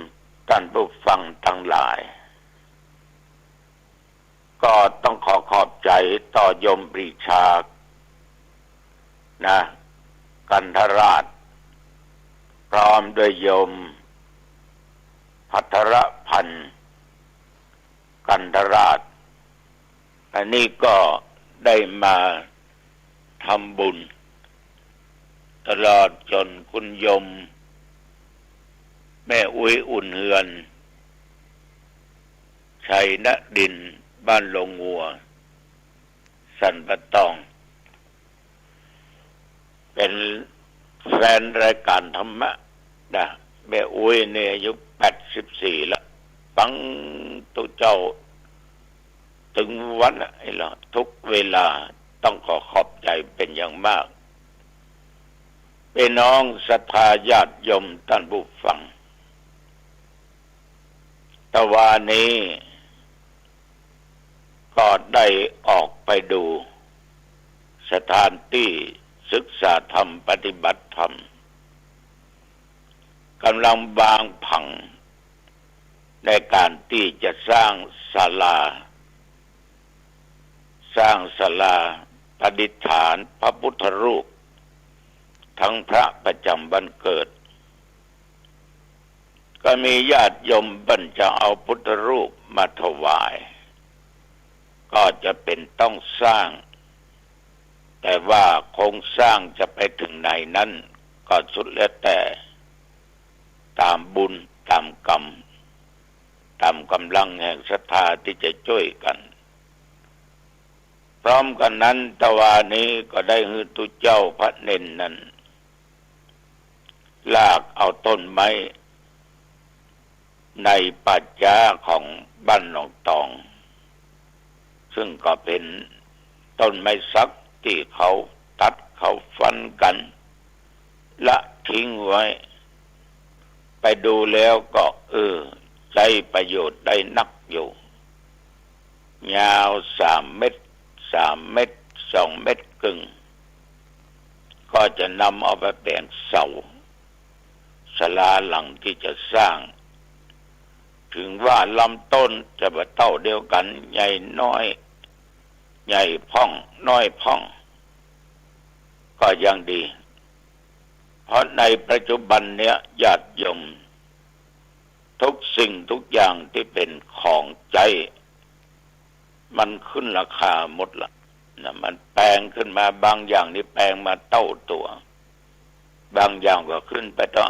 ท่านผู้ฟังทั้งหลายก็ต้องขอบใจต่อโยมปรีชานะกันธราชพร้อมด้วยโยมภัทรพันธ์กันธราชอันนี้ก็ได้มาทำบุญตลอดจนคุณโยมแม่อุ้ยอุ่นเฮือนชัยนดินบ้านลงงัวสันปะตองเป็นแฟนรายการธรรมะนะแม่อุ้ยเนี่ยอายุ84แล้วฟังตัวเจ้าถึงวันไอ้ล่ะทุกเวลาต้องขอบใจเป็นอย่างมากพี่น้องศรัทธาญาติโยมท่านผู้ฟังตะวันนี้ก็ได้ออกไปดูสถานที่ศึกษาธรรมปฏิบัติธรรมกำลังวางผังในการที่จะสร้างศาลาประดิษฐานพระพุทธรูปทั้งพระประจำวันเกิดก็มีญาติโยมบัญจะเอาพุทธรูปมาถวายก็จะเป็นต้องสร้างแต่ว่าโครงสร้างจะไปถึงไหนนั้นก็สุดแล้วแต่ตามบุญตามกรรมตามกำลังแห่งศรัทธาที่จะช่วยกันพร้อมกันนั้นตะวันนี้ก็ได้ฮือตุเจ้าพระเนนนั้นลากเอาต้นไม้ในป่าช้าของบ้านหนองตองซึ่งก็เป็นต้นไม้สักที่เขาตัดเขาฟันกันละทิ้งไว้ไปดูแล้วก็ใช้ประโยชน์ได้นักอยู่ยาว3 เมตร2 เมตรครึ่งก็จะนำเอาไปแปลงเสาศาลาหลังที่จะสร้าง ถึงว่าลำต้นจะบ่เท่าเดียวกันใหญ่น้อยใหญ่พ่องน้อยพ่องก็ยังดีเพราะในปัจจุบันเนี้ยญาติโยมทุกสิ่งทุกอย่างที่เป็นของใจมันขึ้นราคาหมดละนะมันแปลงขึ้นมาบางอย่างนี่แปลงมาเท่าตัวบางอย่างก็ขึ้นไปตั้ง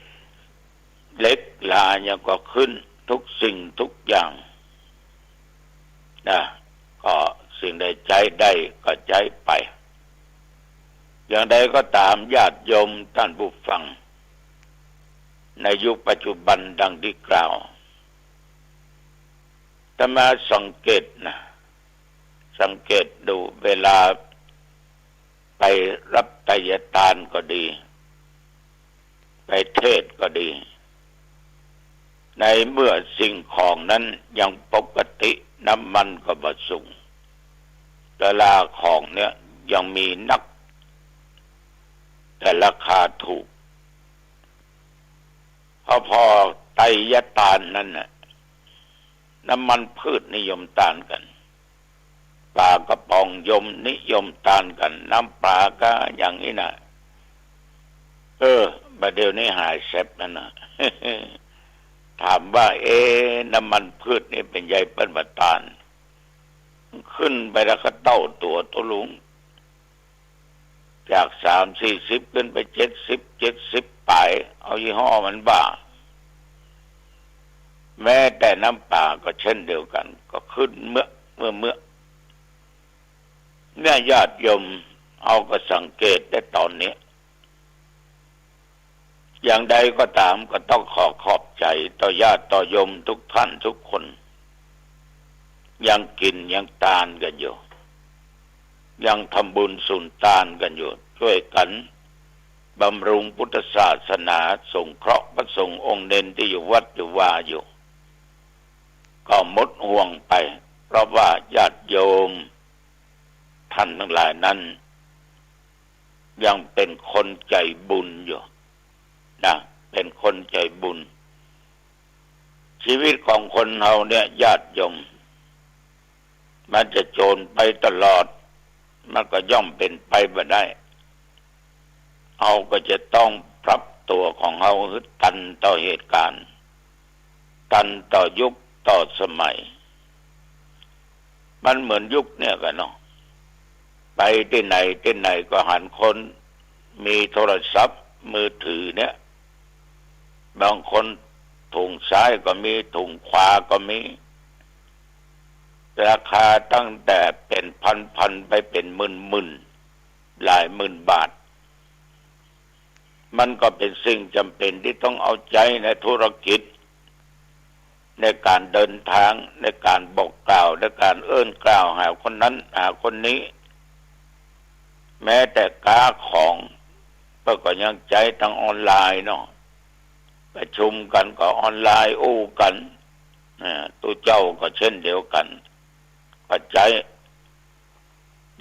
1%เล็กลายังก็ขึ้นทุกสิ่งทุกอย่างนะก็สิ่งใดใจได้ก็ใจไปอย่างใดก็ตามญาติโยมท่านผู้ฟังในยุคปัจจุบันดังที่กล่าวแต่มาสังเกตดูเวลาไปรับไตรทานก็ดีไปเทศก็ดีในเมื่อสิ่งของนั้นยังปกติน้ำมันก็บ่สูงเวลาของเนี่ยยังมีนักแต่ราคาถูกพอไตรทานนั้นน่ะน้ำมันพืชนิยมทานกันปลากระป๋องนิยมทานกันน้ำปลาก็อย่างนี้นะบัดเดี๋ยวนี้หายแซ่บแล้วนะ ถามว่าน้ำมันพืชนี่เป็นใยเปิ้นบาทานขึ้นไปแล้วก็เต้าตัวลุงจาก30-40ขึ้นไป70ปลายเอายี่ห้อมันบ้าแม้แต่น้ำปลาก็เช่นเดียวกันก็ขึ้นเมื่อเนี่ยญาติโยมเอาก็สังเกตได้ตอนนี้อย่างใดก็ตามก็ต้องขอบใจต่อญาติต่อโยมทุกท่านทุกคนยังกินยังทานกันอยู่ยังทำบุญสุนทานกันอยู่ช่วยกันบำรุงพุทธศาสนาสงเคราะห์พระสงฆ์องค์เด่นที่อยู่วัดอยู่วาอยู่ก็หมดห่วงไปเพราะว่าญาติโยมท่านทั้งหลายนั้นยังเป็นคนใจบุญอยู่นะเป็นคนใจบุญชีวิตของคนเราเนี่ยญาติโยมมันจะโจรไปตลอดมันก็ย่อมเป็นไปบ่ได้เอาก็จะต้องปรับตัวของเราให้ทันต่อเหตุการณ์ทันต่อยุคต่อสมัยมันเหมือนยุคเนี่ยกันเนาะไปที่ไหนก็หันคนมีโทรศัพท์มือถือเนี่ยบางคนถุงซ้ายก็มีถุงขวาก็มีราคาตั้งแต่เป็นพันไปเป็นหมื่นหลายหมื่นบาทมันก็เป็นสิ่งจำเป็นที่ต้องเอาใจในธุรกิจในการเดินทางในการบอกกล่าวในการเอื้อนกล่าวหาคนนั้นหาคนนี้แม้แต่ค้าของก็ยังใจทางออนไลน์เนาะประชุมกันก็ออนไลน์อู้กันตัวเจ้าก็เช่นเดียวกันปัจจัย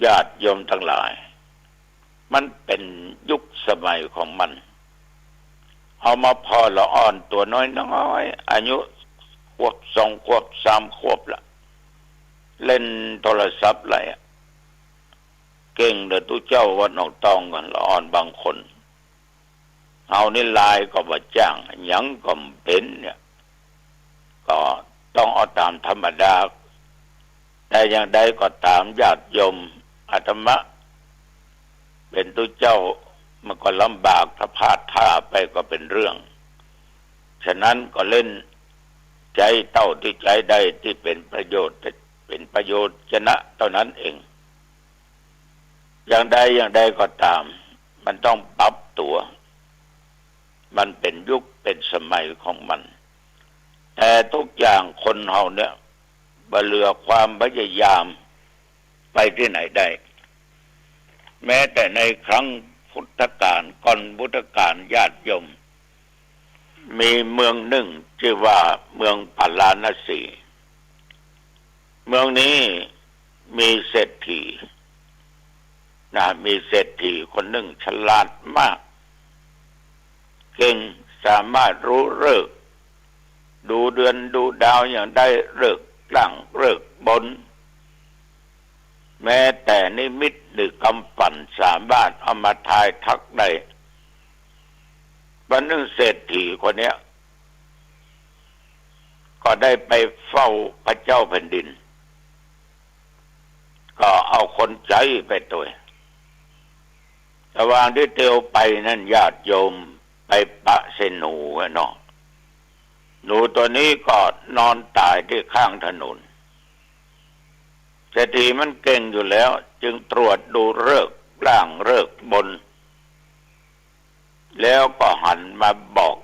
ญาติโยมทั้งหลายมันเป็นยุคสมัยของมันเอามาพอละอ่อนตัวน้อยอายุขวบ2 ขวบ3 ขวบละเล่นโทรศัพท์อะไรเก่งเด้อตู้เจ้าวัดหนองตองกันละอ่อนบางคนเอานี่ลายก็บ่จ้างหยังก็เป็นเนี่ยก็ต้องเอาตามธรรมดาแต่อย่างใดก็ตามญาติโยมอาตมะเป็นตู้เจ้ามันก็ลำบากถ้าพลาดท่าไปก็เป็นเรื่องฉะนั้นก็เล่นใจเต้าที่ใจใดที่เป็นประโยชน์ชนะเท่านั้นเองอย่างใดก็ตามมันต้องปรับตัวมันเป็นยุคเป็นสมัยของมันแต่ทุกอย่างคนเฮาเนี่ยบ่เหลือความพยายามไปที่ไหนได้แม้แต่ในครั้งพุทธกาลก่อนพุทธกาลญาติโยมมีเมืองหนึ่งชื่อว่าเมืองปาลาณสีเมืองนี้มีเศรษฐีมีเศรษฐีคนหนึ่งฉลาดมากเก่งสามารถรู้ฤกษ์ ดูเดือนดูดาวอย่างได้ฤกษ์หลังฤกษ์บนแม้แต่นิมิตหรือกำปั่นสามารถเอามาทายทักได้วันหนึ่งเศรษฐีคนเนี้ยก็ได้ไปเฝ้าพระเจ้าแผ่นดินก็เอาคนใจไปตัวระหว่างที่เตียวไปนั่นญาติโยมไปปะเสหนูเนาะหนูตัวนี้ก็นอนตายที่ข้างถนนเศรษฐีมันเก่งอยู่แล้วจึงตรวจดูฤกษ์ล่างฤกษ์บนแล้วก็หันมาบอก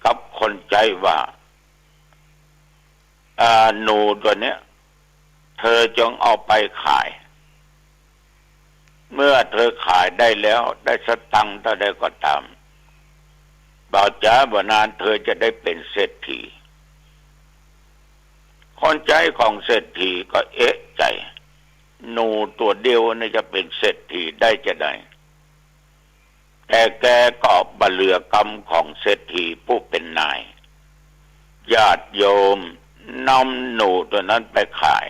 กับคนใจว่าหนูตัวเนี้ยเธอจงเอาไปขายเมื่อเธอขายได้แล้วได้สตังค์เท่าใดก็ตามบ่าวจ๋าบ่นานเธอจะได้เป็นเศรษฐีคนใจของเศรษฐีก็เอ๊ะใจหนูตัวเดียวนี่จะเป็นเศรษฐีได้จะได้แต่แกก็บะเหลือกรรมของเศรษฐีผู้เป็นนายญาติโยมนำหนูตัวนั้นไปขาย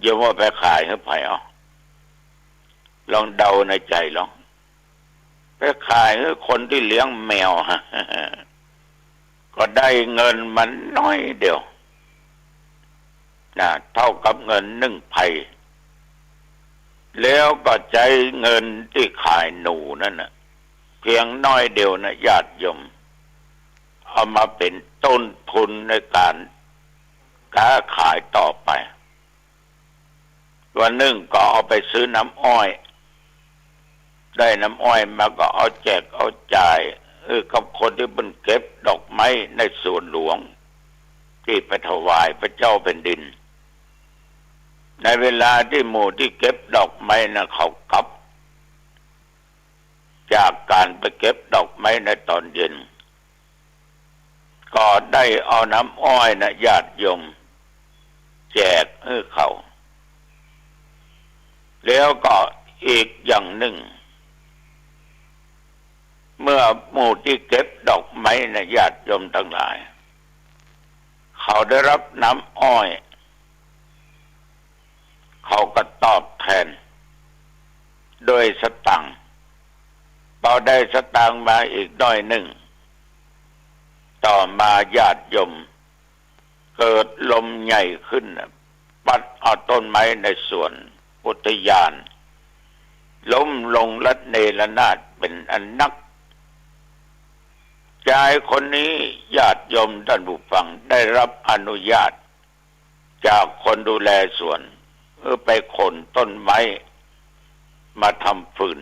โยมว่าไปขายให้ไผเอาลองเดาในใจลองไปขายให้คนที่เลี้ยงแมวก็ได้เงินมันน้อยเดียวนะเท่ากับเงิน1 ไผ่แล้วก็ใจเงินที่ขายหนูนั่นน่ะเพียงน้อยเดียวนะญาติโยมเอามาเป็นต้นทุนในการค้าขายต่อไปวันหนึ่งก็เอาไปซื้อน้ำอ้อยได้น้ำอ้อยมาก็เอาแจกเอาจ่ายกับคนที่มันเก็บดอกไม้ในสวนหลวงที่ไปถวายพระเจ้าแผ่นดินในเวลาที่หมู่ที่เก็บดอกไม้นะเขากลับจากการไปเก็บดอกไม้ในตอนเย็นก็ได้เอาน้ำอ้อยนะญาติโยมแจกให้เขาแล้วก็อีกอย่างหนึ่งเมื่อหมู่ที่เก็บดอกไม้นะญาติโยมทั้งหลายเขาได้รับน้ำอ้อยเขาก็ตอบแทนโดยสตังค์พอได้สตังค์มาอีกน้อยหนึ่งต่อมาญาติโยมเกิดลมใหญ่ขึ้นปัดเอาต้นไม้ในสวนอุทยานล้มลงละเนระนาดเป็นอันนักชายคนนี้ญาติโยมท่านผู้ฟังได้รับอนุญาตจากคนดูแลสวนไปขนต้นไม้มาทำฟืน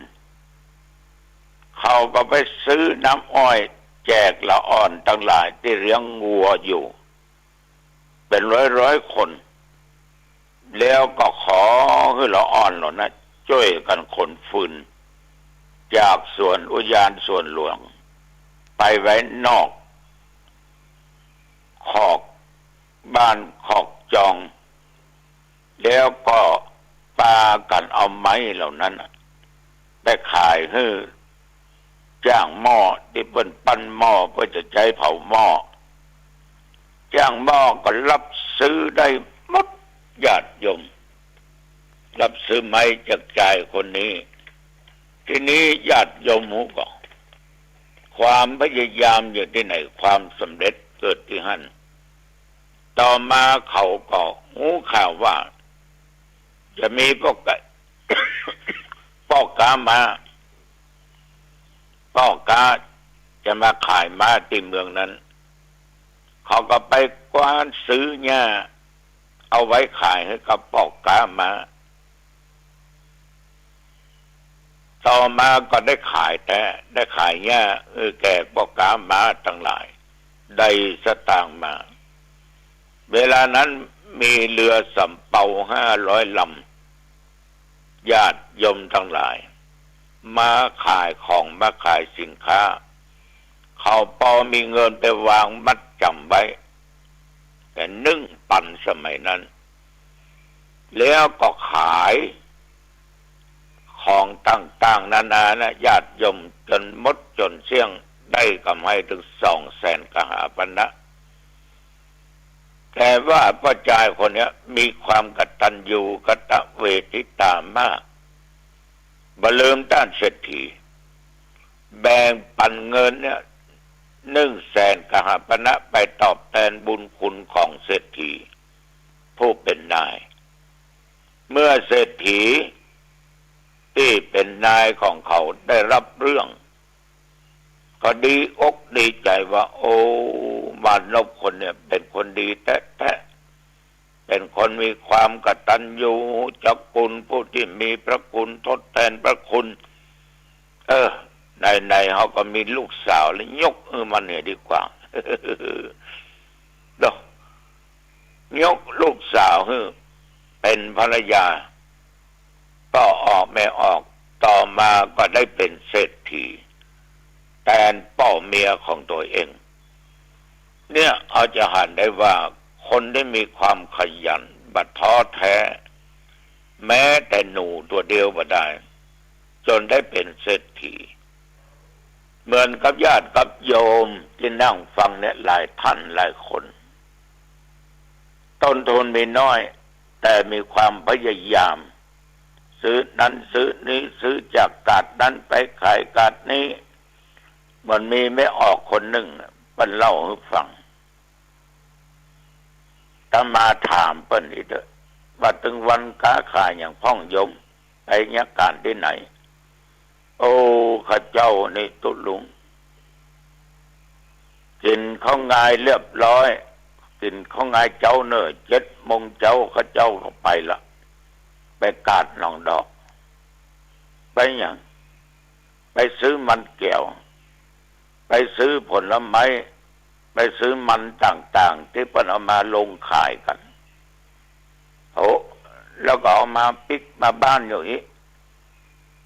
เขาก็ไปซื้อน้ำอ้อยแจกละอ่อนทั้งหลายที่เลี้ยงงัวอยู่เป็นร้อยคนแล้วก็ขอให้ละอ่อนเหล่านั้นช่วยกันขนฟืนจากสวนอุทยานสวนหลวงไปไว้นอกขอกบ้านขอกจองแล้วก็ปากันเอาไม้เหล่านั้นไปขายให้จ้างหม้อที่เปิ้นปั้นหม้อเพื่อจะใช้เผาหม้อจ้างหม้อก็รับซื้อได้หมดญาติโยมรับซื้อไม้จากชายคนนี้ทีนี้ญาติโยมหูก็ความพยายามอยู่ที่ไหนความสำเร็จเกิดที่หั่นต่อมาเขาก็หูข่าวว่าจะมีพ่อกามาพ่อกาจะมาขายม้าที่เมืองนั้นเขาก็ไปกว้านซื้อหญ้าเอาไว้ขายให้กับพ่อกามาต่อมาก็ได้ขายแต่ได้ขายหญ้าแก่พ่อกามาทั้งหลายได้สตางค์มาเวลานั้นมีเรือสำเภา500 ลำญาติโยมทั้งหลายมาขายของมาขายสินค้าเขาพอมีเงินไปวางมัดจำไว้แต่1 ปันสมัยนั้นแล้วก็ขายของต่างๆนานานะญาติโยมจนหมดจนเสี่ยง ได้กำไรถึง200,000 กหาปณะแต่ว่าพ่อชายคนนี้มีความกตัญญูกตเวทิตามากบ่ลืมด้านเศรษฐีแบ่งปันเงินเนี่ย100,000 กหาปณะไปตอบแทนบุญคุณของเศรษฐีผู้เป็นนายเมื่อเศรษฐีที่เป็นนายของเขาได้รับเรื่องก็ดีอกดีใจว่าโอ้มานพคนเนี่ยเป็นคนดีแท้ๆเป็นคนมีความกตัญญูจักคุณผู้ที่มีพระคุณทดแทนพระคุณในเขาก็มีลูกสาวแล้วยกมันเนี่ยดีกว่า ยกลูกสาวเป็นภรรยาก็ออกไม่ออกต่อมาก็ได้เป็นเศรษฐีแทนพ่อเมียของตัวเองเนี่ยเอาจะหันได้ว่าคนได้มีความขยันบัดท้อแท้แม้แต่หนูตัวเดียวบ่ได้จนได้เป็นเศรษฐีเหมือนกับญาติกับโยมที่นั่งฟังเนี่ยหลายท่านหลายคนต้นทุนมีน้อยแต่มีความพยายามซื้อนั้นซื้อนี้ซื้อจากกาดนั้นไปขายกาดนี้มันมีไม่ออกคนหนึ่งมันเล่าให้ฟังถ้ามาถามเปิ้นอีกเด้อว่าถึงวันค้าขายอย่างพ่องยมไปยักการที่ไหนโอ้ข้าเจ้านี่ตุลุงกินข้าวงายเรียบร้อยกินข้าวงายเจ้าเนอ7 โมงเจ้าข้าเจ้าก็ไปละไปกาดหนองดอกไปอย่างไปซื้อมันแก้วไปซื้อผลไม้ไปซื้อมันต่างๆที่เพิ่นเอามาลงขายกันโหแล้วก็เอามาปิกมาบ้านอยู่นี้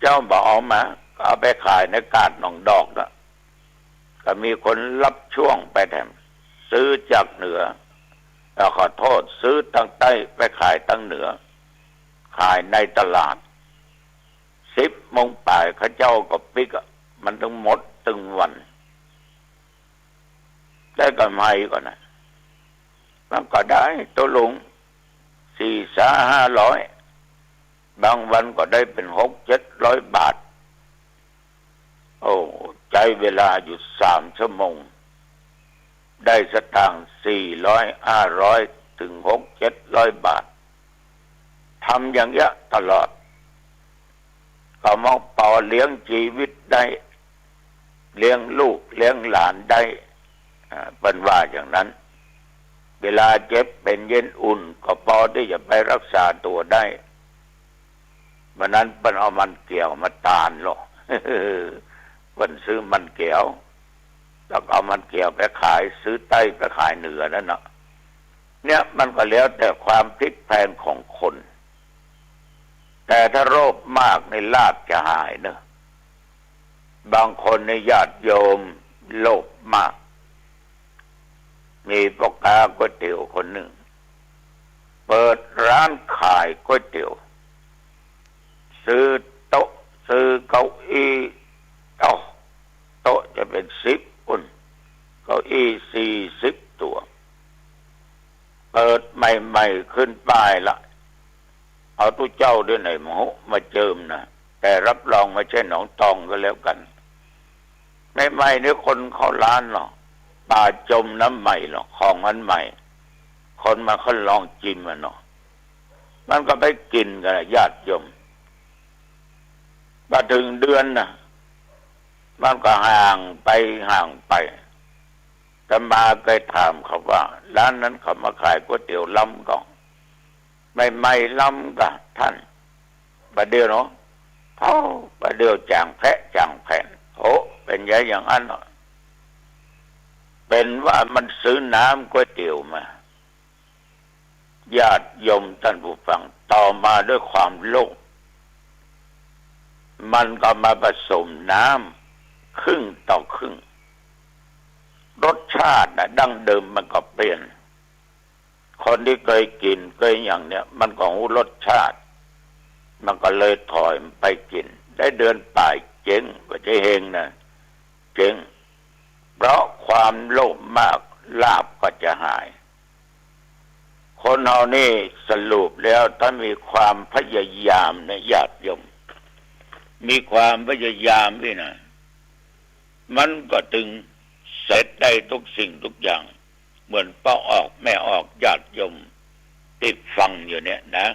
เจ้าบอกเอามาก็เอาไปขายในกาดหนองดอกนะก็มีคนรับช่วงไปแถมซื้อจากเหนือขอโทษซื้อตั้งใต้ไปขายตั้งเหนือขายในตลาด10 โมงป่ายข้าเจ้าก็ปิกมันต้องหมดตึงวันได้กำไรก่อนนะมันก็ได้ตัวลุง400-500บางวันก็ได้เป็น600-700 บาทโอ้ใจเวลาอยู่3 ชั่วโมงได้สตางค์400-500 ถึง600-700 บาททำอย่างเงี้ยตลอดก็มองต่อเลี้ยงชีวิตได้เลี้ยงลูกเลี้ยงหลานได้เป็นว่าอย่างนั้นเวลาเจ็บเป็นเย็นอุ่นก็พอที่จะไปรักษาตัวได้วันนั้นเป็นเอามันเกี่ยวมาตานหรอกเป็นซื้อมันเกี่ยวแล้วเอามันเกี่ยวไปขายซื้อใต้ไปขายเหนือนั่นเนาะเนี่ยมันก็แล้วแต่ความพลิกแพลงของคนแต่ถ้าโรคมากในลาภจะหายเนอะบางคนในญาติโยมโลภมากมีพ่อค้าก๋วยเตี๋ยวคนหนึ่งเปิดร้านขายก๋วยเตี๋ยวซื้อโต๊ะซื้อเก้าอี้โต๊ะจะเป็น10 อุ่นเก้าอี้40 ตัวเปิดใหม่ๆขึ้นป้ายละเอาตู้เจ้าด้วยไหนมาเจิมนะแต่รับรองไม่ใช่หนองตองก็แล้วกันใหม่ๆเนี่ยคนเข้าร้านหรอกป่าจมน้ำใหม่หรอกของมันใหม่คนมาเขาลองจิ้มมันเนาะมันก็ไปกินกันญาติโยมมาถึงเดือนนะมันก็ห่างไปแต่มาเคยถามเขาว่าร้านนั้นเขามาขายก๋วยเตี๋ยวล้ำก่อนไม่ล้ำกับท่านประเดี๋ยวเนาะประเดี๋ยวจางแพะจางแผ่นโหเป็นอย่างนั้นเนาะเป็นว่ามันซื้อน้ำก๋วยเตี๋ยวมาญาติโยมท่านผู้ฟังต่อมาด้วยความโลภมันก็มาผสมน้ำครึ่งต่อครึ่งรสชาติดั้งเดิมมันก็เปลี่ยนคนที่เคยกินเคยอย่างเนี้ยมันก็รู้รสชาติมันก็เลยถอยไปกินได้เดือนป่ายเจ๊งก็จะเฮงนะเจ๊ง เพราะความโลภมากลาภก็จะหายคนเฮานี่สรุปแล้วถ้ามีความพยายามนะญาติโยมมีความพยายามนี่นะมันก็ถึงเสร็จได้ทุกสิ่งทุกอย่างเหมือนป้าออกแม่ออกญาติโยมที่ฟังอยู่เนี่ยนะ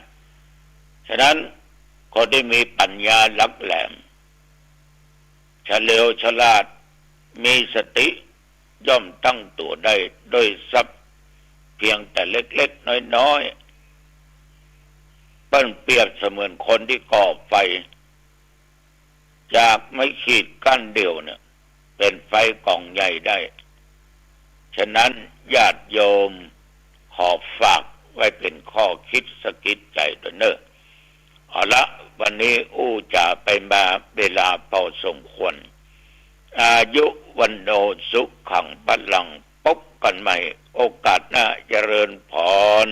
ฉะนั้นคนที่มีปัญญาลักแหลมเฉลียวฉลาดมีสติย่อมตั้งตัวได้โดยทรัพย์เพียงแต่เล็กๆน้อยๆเปรียบเสมือนคนที่ก่อไฟจากไม้ขีดก้านเดียวเนี่ยเป็นไฟกองใหญ่ได้ฉะนั้นญาติโยมขอฝากไว้เป็นข้อคิดสะกิดใจตัวเนอะเอาละวันนี้จะไปมาเวลาพอสมควรอายุวันโนสุขังพลังพบกันใหม่โอกาสหน้าเจริญพร